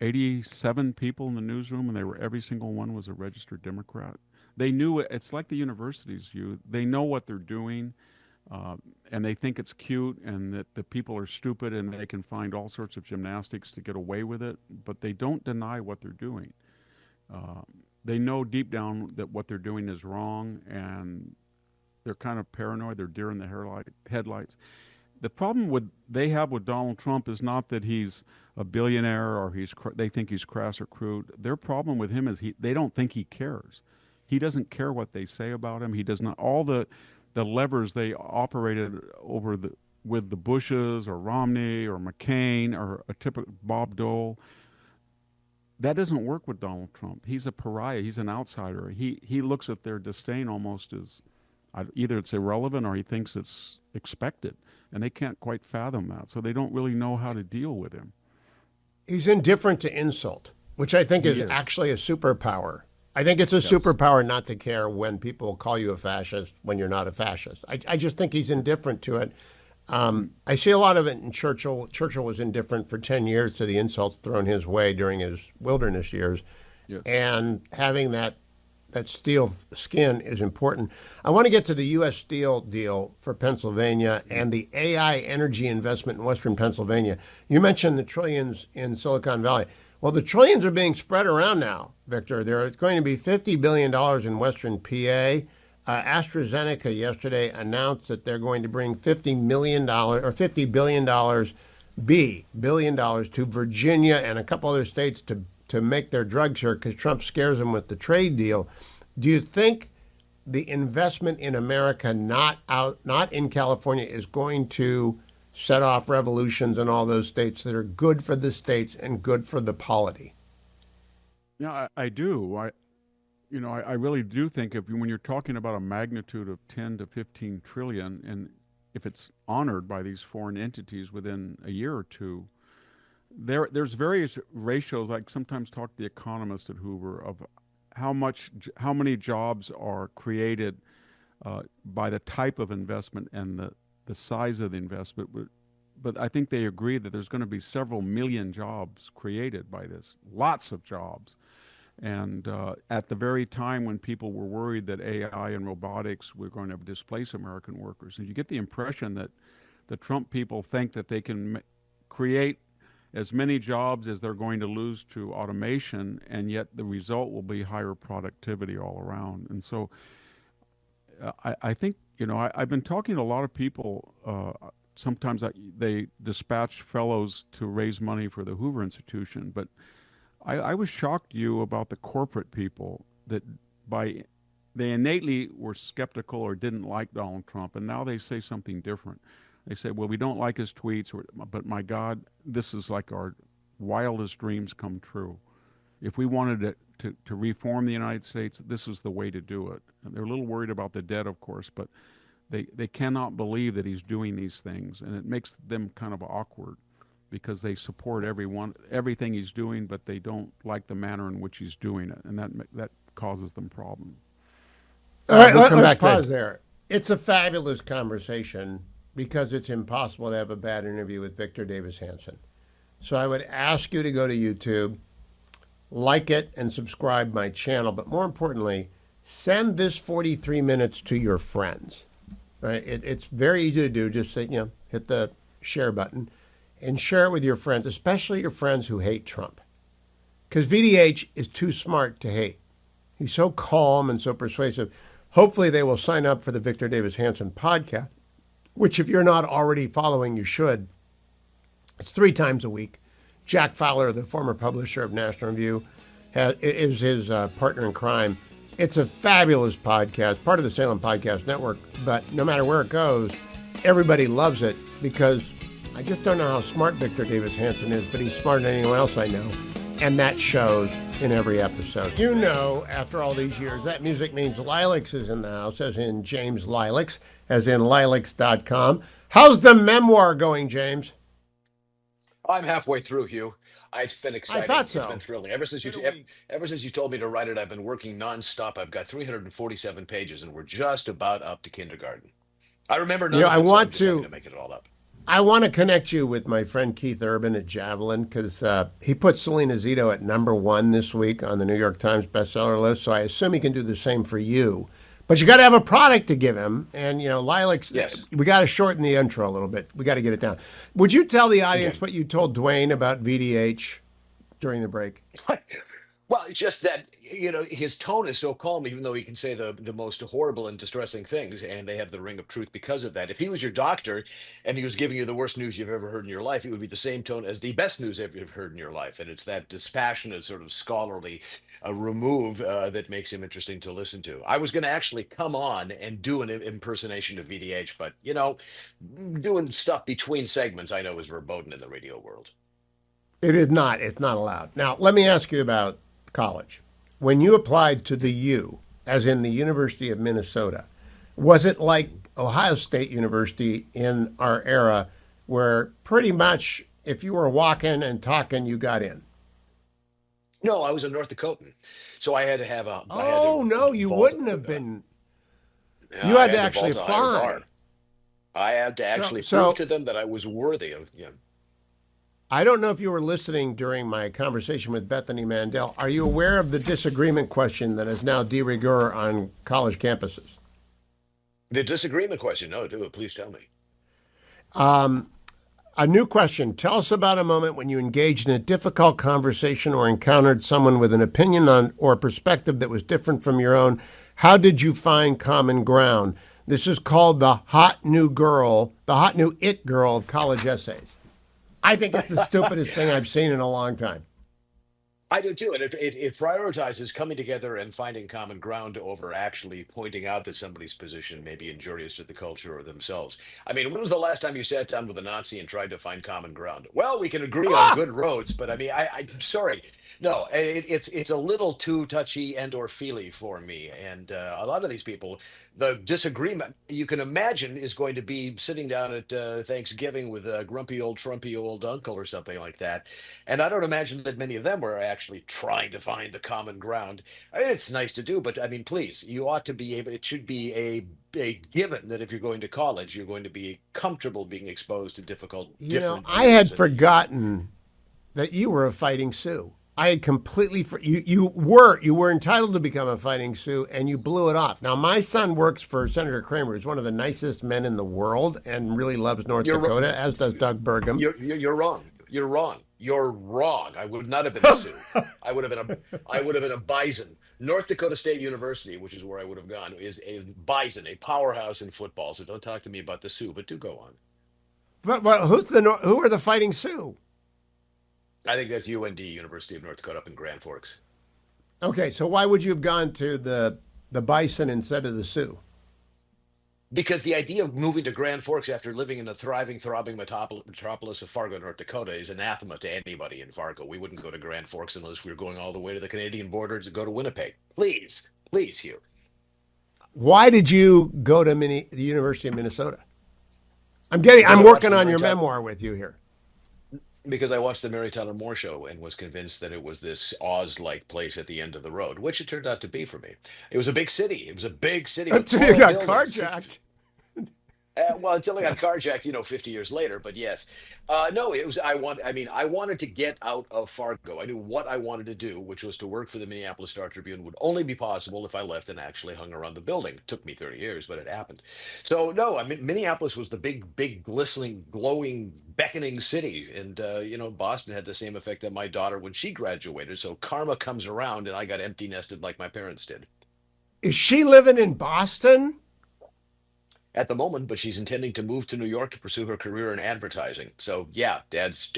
87 people in the newsroom, and every single one was a registered Democrat. They knew it. It's like the universities, they know what they're doing, and they think it's cute, and that the people are stupid, and they can find all sorts of gymnastics to get away with it, but they don't deny what they're doing. They know deep down that what they're doing is wrong, and they're kind of paranoid. They're deer in the headlights. The problem they have with Donald Trump is not that he's a billionaire or they think he's crass or crude. Their problem with him is they don't think he cares. He doesn't care what they say about him. He does not. All the levers they operated with the Bushes or Romney or McCain or a typical Bob Dole, that doesn't work with Donald Trump. He's a pariah. He's an outsider. He looks at their disdain almost as either it's irrelevant or he thinks it's expected. And they can't quite fathom that. So they don't really know how to deal with him. He's indifferent to insult, which I think is actually a superpower. I think it's a superpower not to care when people call you a fascist when you're not a fascist. I just think he's indifferent to it. I see a lot of it in Churchill. Churchill was indifferent for 10 years to the insults thrown his way during his wilderness years. Yes. And having that steel skin is important. I want to get to the U.S. Steel deal for Pennsylvania and the AI energy investment in Western Pennsylvania. You mentioned the trillions in Silicon Valley. Well, the trillions are being spread around now, Victor. There's going to be $50 billion in Western PA. AstraZeneca yesterday announced that they're going to bring $50 billion to Virginia and a couple other states to make their drugs here because Trump scares them with the trade deal. Do you think the investment in America, not in California, is going to set off revolutions in all those states that are good for the states and good for the polity? Yeah, I do. I really do think when you're talking about a magnitude of 10 to 15 trillion, and if it's honored by these foreign entities within a year or two, there's various ratios. I sometimes talk to the economist at Hoover of how many jobs are created by the type of investment and the size of the investment. But I think they agree that there's going to be several million jobs created by this, lots of jobs. And at the very time when people were worried that AI and robotics were going to displace American workers, and you get the impression that the Trump people think that they can create as many jobs as they're going to lose to automation, and yet the result will be higher productivity all around. And so I think, I've been talking to a lot of people. Sometimes they dispatch fellows to raise money for the Hoover Institution, but I was shocked, about the corporate people that they innately were skeptical or didn't like Donald Trump, and now they say something different. They say, well, we don't like his tweets, but my God, this is like our wildest dreams come true. If we wanted to reform the United States, this is the way to do it. And they're a little worried about the debt, of course, but they cannot believe that he's doing these things, and it makes them kind of awkward because they support everything he's doing, but they don't like the manner in which he's doing it, and that causes them problems. All right, let's pause there. It's a fabulous conversation because it's impossible to have a bad interview with Victor Davis Hanson. So I would ask you to go to YouTube, like it, and subscribe my channel. But more importantly, send this 43 minutes to your friends. Right? It's very easy to do. Just say, hit the share button. and share it with your friends, especially your friends who hate Trump. Because VDH is too smart to hate. He's so calm and so persuasive. Hopefully they will sign up for the Victor Davis Hanson podcast, which if you're not already following, you should. It's 3 times a week. Jack Fowler, the former publisher of National Review, is his partner in crime. It's a fabulous podcast, part of the Salem Podcast Network, but no matter where it goes, everybody loves it because I just don't know how smart Victor Davis Hanson is, but he's smarter than anyone else I know. And that shows in every episode. You know, after all these years, that music means Lilacs is in the house, as in James Lilacs, as in lilacs.com. How's the memoir going, James? I'm halfway through, Hugh. It's been exciting. I thought so. It's been thrilling. Ever since you told me to write it, I've been working nonstop. I've got 347 pages, and we're just about up to kindergarten. I remember none of it, so I'm just having to make it all up. I want to connect you with my friend Keith Urban at Javelin because he put Selena Zito at #1 this week on the New York Times bestseller list. So I assume he can do the same for you. But you got to have a product to give him. And, you know, Lilacs, yes. We got to shorten the intro a little bit. We got to get it down. Would you tell the audience what you told Dwayne about VDH during the break? Well, it's just that, you know, his tone is so calm, even though he can say the most horrible and distressing things, and they have the ring of truth because of that. If he was your doctor and he was giving you the worst news you've ever heard in your life, it would be the same tone as the best news you've heard in your life. And it's that dispassionate, sort of scholarly remove that makes him interesting to listen to. I was going to actually come on and do an impersonation of VDH, but, you know, doing stuff between segments I know is verboten in the radio world. It is not. It's not allowed. Now, let me ask you about college. When you applied to the U, as in the University of Minnesota, was it like Ohio State University in our era where pretty much if you were walking and talking, you got in? No, I was a North Dakotan, so I had to have a. You wouldn't have been. You had to actually apply. I had to actually prove to them that I was worthy of. You know. I don't know if you were listening during my conversation with Bethany Mandel. Are you aware of the disagreement question that is now de rigueur on college campuses? The disagreement question? No, do it. Please tell me. A new question. Tell us about a moment when you engaged in a difficult conversation or encountered someone with an opinion on or a perspective that was different from your own. How did you find common ground? This is called the hot new it girl of college essays. I think it's the stupidest thing I've seen in a long time. I do too, and it prioritizes coming together and finding common ground over actually pointing out that somebody's position may be injurious to the culture or themselves. I mean, when was the last time you sat down with a Nazi and tried to find common ground? Well, we can agree on good roads, but I mean, I'm sorry. No, it's a little too touchy and or feely for me. And a lot of these people, the disagreement you can imagine is going to be sitting down at Thanksgiving with a grumpy old Trumpy old uncle or something like that. And I don't imagine that many of them were actually trying to find the common ground. I mean, it's nice to do, but I mean, please, you ought to be able, it should be a given that if you're going to college, you're going to be comfortable being exposed to difficult. I had forgotten that you were a Fighting Sioux. I had completely you were entitled to become a Fighting Sioux, and you blew it off. Now, my son works for Senator Kramer, who's one of the nicest men in the world, and really loves North Dakota, as does Doug Burgum. You're wrong. You're wrong. You're wrong. I would not have been a Sioux. I would have been a bison. North Dakota State University, which is where I would have gone, is a bison, a powerhouse in football. So don't talk to me about the Sioux, but do go on. But who are the Fighting Sioux? I think that's UND, University of North Dakota, up in Grand Forks. Okay, so why would you have gone to the Bison instead of the Sioux? Because the idea of moving to Grand Forks after living in the thriving, throbbing metropolis of Fargo, North Dakota is anathema to anybody in Fargo. We wouldn't go to Grand Forks unless we were going all the way to the Canadian border to go to Winnipeg. Please, Hugh. Why did you go to the University of Minnesota? I'm working on your memoir with you here. Because I watched the Mary Tyler Moore show and was convinced that it was this Oz-like place at the end of the road, which it turned out to be for me. It was a big city. It was a big city. Until you got carjacked. Well, until I got carjacked, 50 years later. But yes, no, it was. I wanted to get out of Fargo. I knew what I wanted to do, which was to work for the Minneapolis Star Tribune. Would only be possible if I left and actually hung around the building. It took me 30 years, but it happened. So no, I mean, Minneapolis was the big, glistening, glowing, beckoning city, and Boston had the same effect on my daughter when she graduated. So karma comes around, and I got empty nested like my parents did. Is she living in Boston? At the moment, but she's intending to move to New York to pursue her career in advertising. So yeah, dad's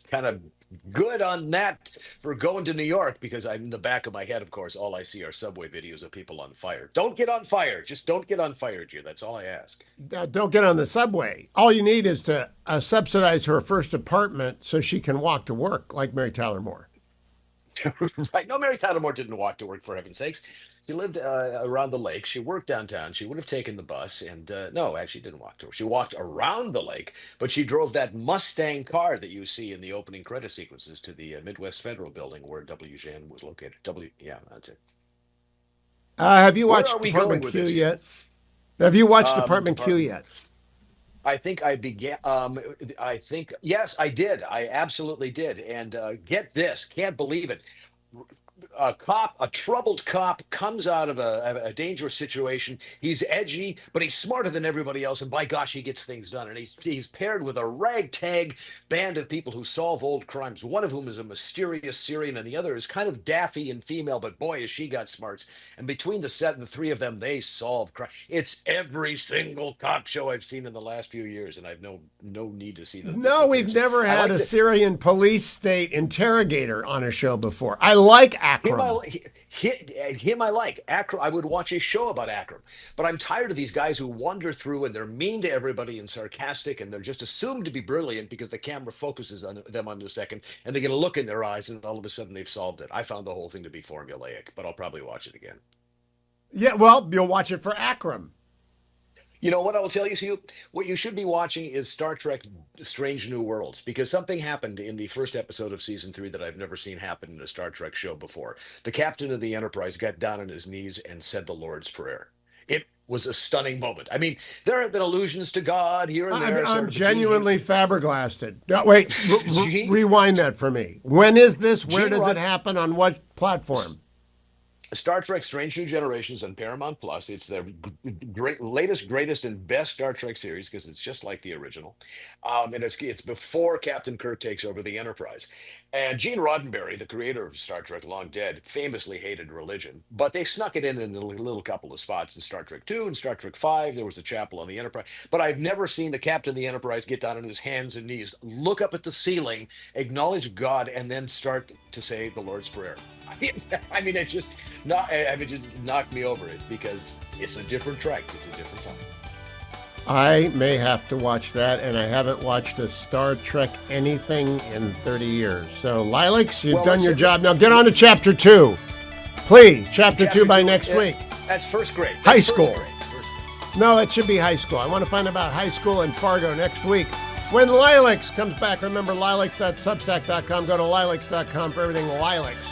kind of good on that for going to New York, because I'm in the back of my head, of course, all I see are subway videos of people on fire. Don't get on fire. Just don't get on fire, dear. That's all I ask. Don't get on the subway. All you need is to subsidize her first apartment so she can walk to work like Mary Tyler Moore. Right. No, Mary Tyler Moore didn't walk to work, for heaven's sakes. She lived around the lake. She worked downtown. She would have taken the bus. And no, actually didn't walk to work. She walked around the lake, but she drove that Mustang car that you see in the opening credit sequences to the Midwest Federal Building where WGN was located. Yeah, that's it. Have you Where watched are we Department going with Q this? yet? Have you watched Department Q yet? I think I began. Yes, I did. I absolutely did. And get this, can't believe it. A troubled cop, comes out of a dangerous situation. He's edgy, but he's smarter than everybody else. And by gosh, he gets things done. And he's paired with a ragtag band of people who solve old crimes. One of whom is a mysterious Syrian, and the other is kind of daffy and female, but boy, has she got smarts. And between the set and the three of them, they solve crime. It's every single cop show I've seen in the last few years, and I've no need to see them. No, we've never had a Syrian police state interrogator on a show before. I like Akram. Him I like. Akram, I would watch a show about Akram. But I'm tired of these guys who wander through and they're mean to everybody and sarcastic, and they're just assumed to be brilliant because the camera focuses on them on a second, and they get a look in their eyes, and all of a sudden they've solved it. I found the whole thing to be formulaic, but I'll probably watch it again. Yeah, well, you'll watch it for Akram. You know what I will tell you, Hugh? What you should be watching is Star Trek Strange New Worlds, because something happened in the first episode of season 3 that I've never seen happen in a Star Trek show before. The captain of the Enterprise got down on his knees and said the Lord's Prayer. It was a stunning moment. I mean, there have been allusions to God here and there. I'm genuinely flabbergasted. No, wait, rewind that for me. When is this? Where does it happen? On what platform? Star Trek Strange New Generations on Paramount Plus. It's the latest, greatest, and best Star Trek series because it's just like the original. And it's before Captain Kirk takes over the Enterprise. And Gene Roddenberry, the creator of Star Trek, long dead, famously hated religion. But they snuck it in a little couple of spots in Star Trek 2 and Star Trek 5. There was a chapel on the Enterprise. But I've never seen the captain of the Enterprise get down on his hands and knees, look up at the ceiling, acknowledge God, and then start to say the Lord's Prayer. I mean, it just knocked me over it because it's a different Trek. It's a different time. I may have to watch that, and I haven't watched a Star Trek anything in 30 years. So, Lilacs, you've done your job. Now get on to Chapter 2. Please, Chapter 2 by next week. That's first grade. High school. No, it should be high school. I want to find about high school in Fargo next week. When Lilacs comes back, remember lilacs.substack.com. Go to lilacs.com for everything Lilacs.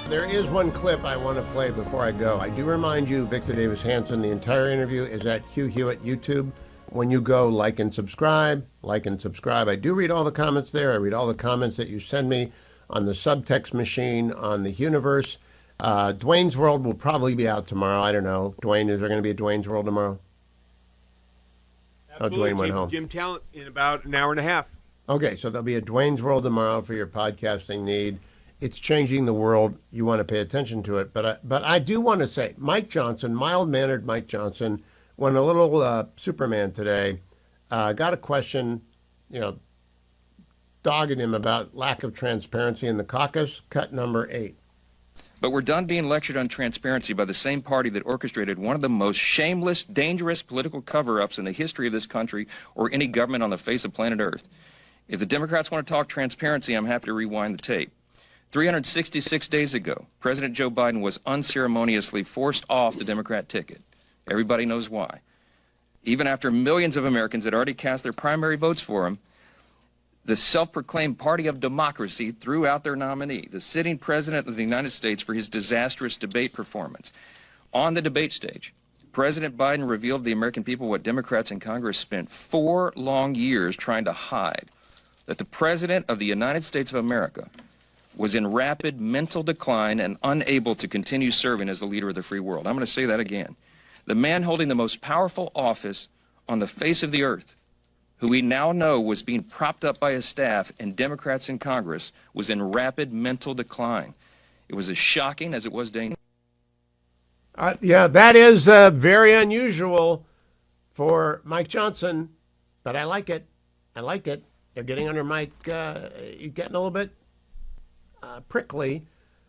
There is one clip I want to play before I go. I do remind you, Victor Davis Hanson, the entire interview is at Hugh Hewitt YouTube. When you go, like and subscribe. I do read all the comments there. I read all the comments that you send me on the subtext machine, on the Universe. Dwayne's World will probably be out tomorrow. I don't know. Dwayne, is there going to be a Dwayne's World tomorrow? Absolutely. Oh, Dwayne went home. Jim Talent in about an hour and a half. Okay, so there'll be a Dwayne's World tomorrow for your podcasting need. It's changing the world. You want to pay attention to it. But I do want to say, Mike Johnson, mild-mannered Mike Johnson, went a little Superman today, got a question, dogging him about lack of transparency in the caucus, cut number 8. But we're done being lectured on transparency by the same party that orchestrated one of the most shameless, dangerous political cover-ups in the history of this country or any government on the face of planet Earth. If the Democrats want to talk transparency, I'm happy to rewind the tape. 366 days ago, President Joe Biden was unceremoniously forced off the Democrat ticket. Everybody knows why. Even after millions of Americans had already cast their primary votes for him, the self-proclaimed party of democracy threw out their nominee, the sitting president of the United States, for his disastrous debate performance. On the debate stage, President Biden revealed to the American people what Democrats in Congress spent 4 long years trying to hide, that the President of the United States of America was in rapid mental decline and unable to continue serving as the leader of the free world. I'm going to say that again. The man holding the most powerful office on the face of the earth, who we now know was being propped up by his staff and Democrats in Congress, was in rapid mental decline. It was as shocking as it was dangerous. Yeah, that is very unusual for Mike Johnson, but I like it. I like it. They're getting under Mike, getting a little bit prickly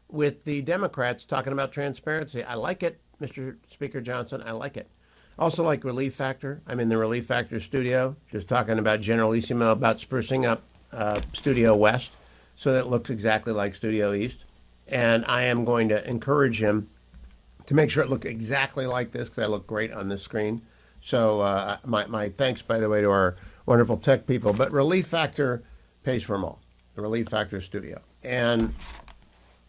with the Democrats talking about transparency. I like it, Mr. Speaker Johnson. I like it. Also like Relief Factor. I'm in the Relief Factor studio, just talking about Generalissimo, about sprucing up Studio West so that it looks exactly like Studio East. And I am going to encourage him to make sure it looks exactly like this, because I look great on this screen. So my thanks, by the way, to our wonderful tech people. But Relief Factor pays for them all, the Relief Factor studio. And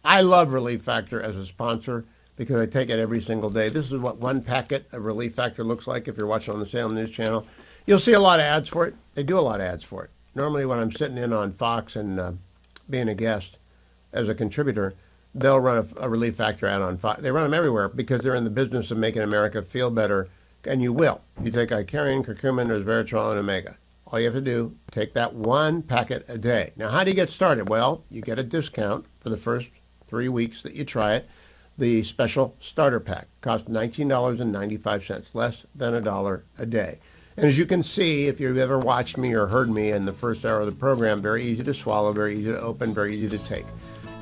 I love Relief Factor as a sponsor because I take it every single day. This is what one packet of Relief Factor looks like if you're watching on the Salem News Channel. You'll see a lot of ads for it. They do a lot of ads for it. Normally when I'm sitting in on Fox and being a guest as a contributor, they'll run a Relief Factor ad on Fox. They run them everywhere because they're in the business of making America feel better, and you will. You take Icarian, curcumin, resveratrol, and omega. All you have to do, take that one packet a day. Now, how do you get started? Well, you get a discount for the first 3 weeks that you try it. The special starter pack costs $19.95, less than $1 a day. And as you can see, if you've ever watched me or heard me in the first hour of the program, very easy to swallow, very easy to open, very easy to take.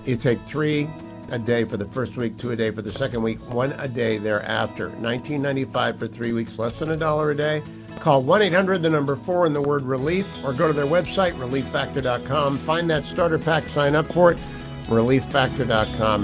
You take 3 a day for the first week, 2 a day for the second week, 1 a day thereafter. $19.95 for 3 weeks, less than $1 a day. Call 1-800, the number 4 and the word relief, or go to their website, relieffactor.com. Find that starter pack, sign up for it, relieffactor.com.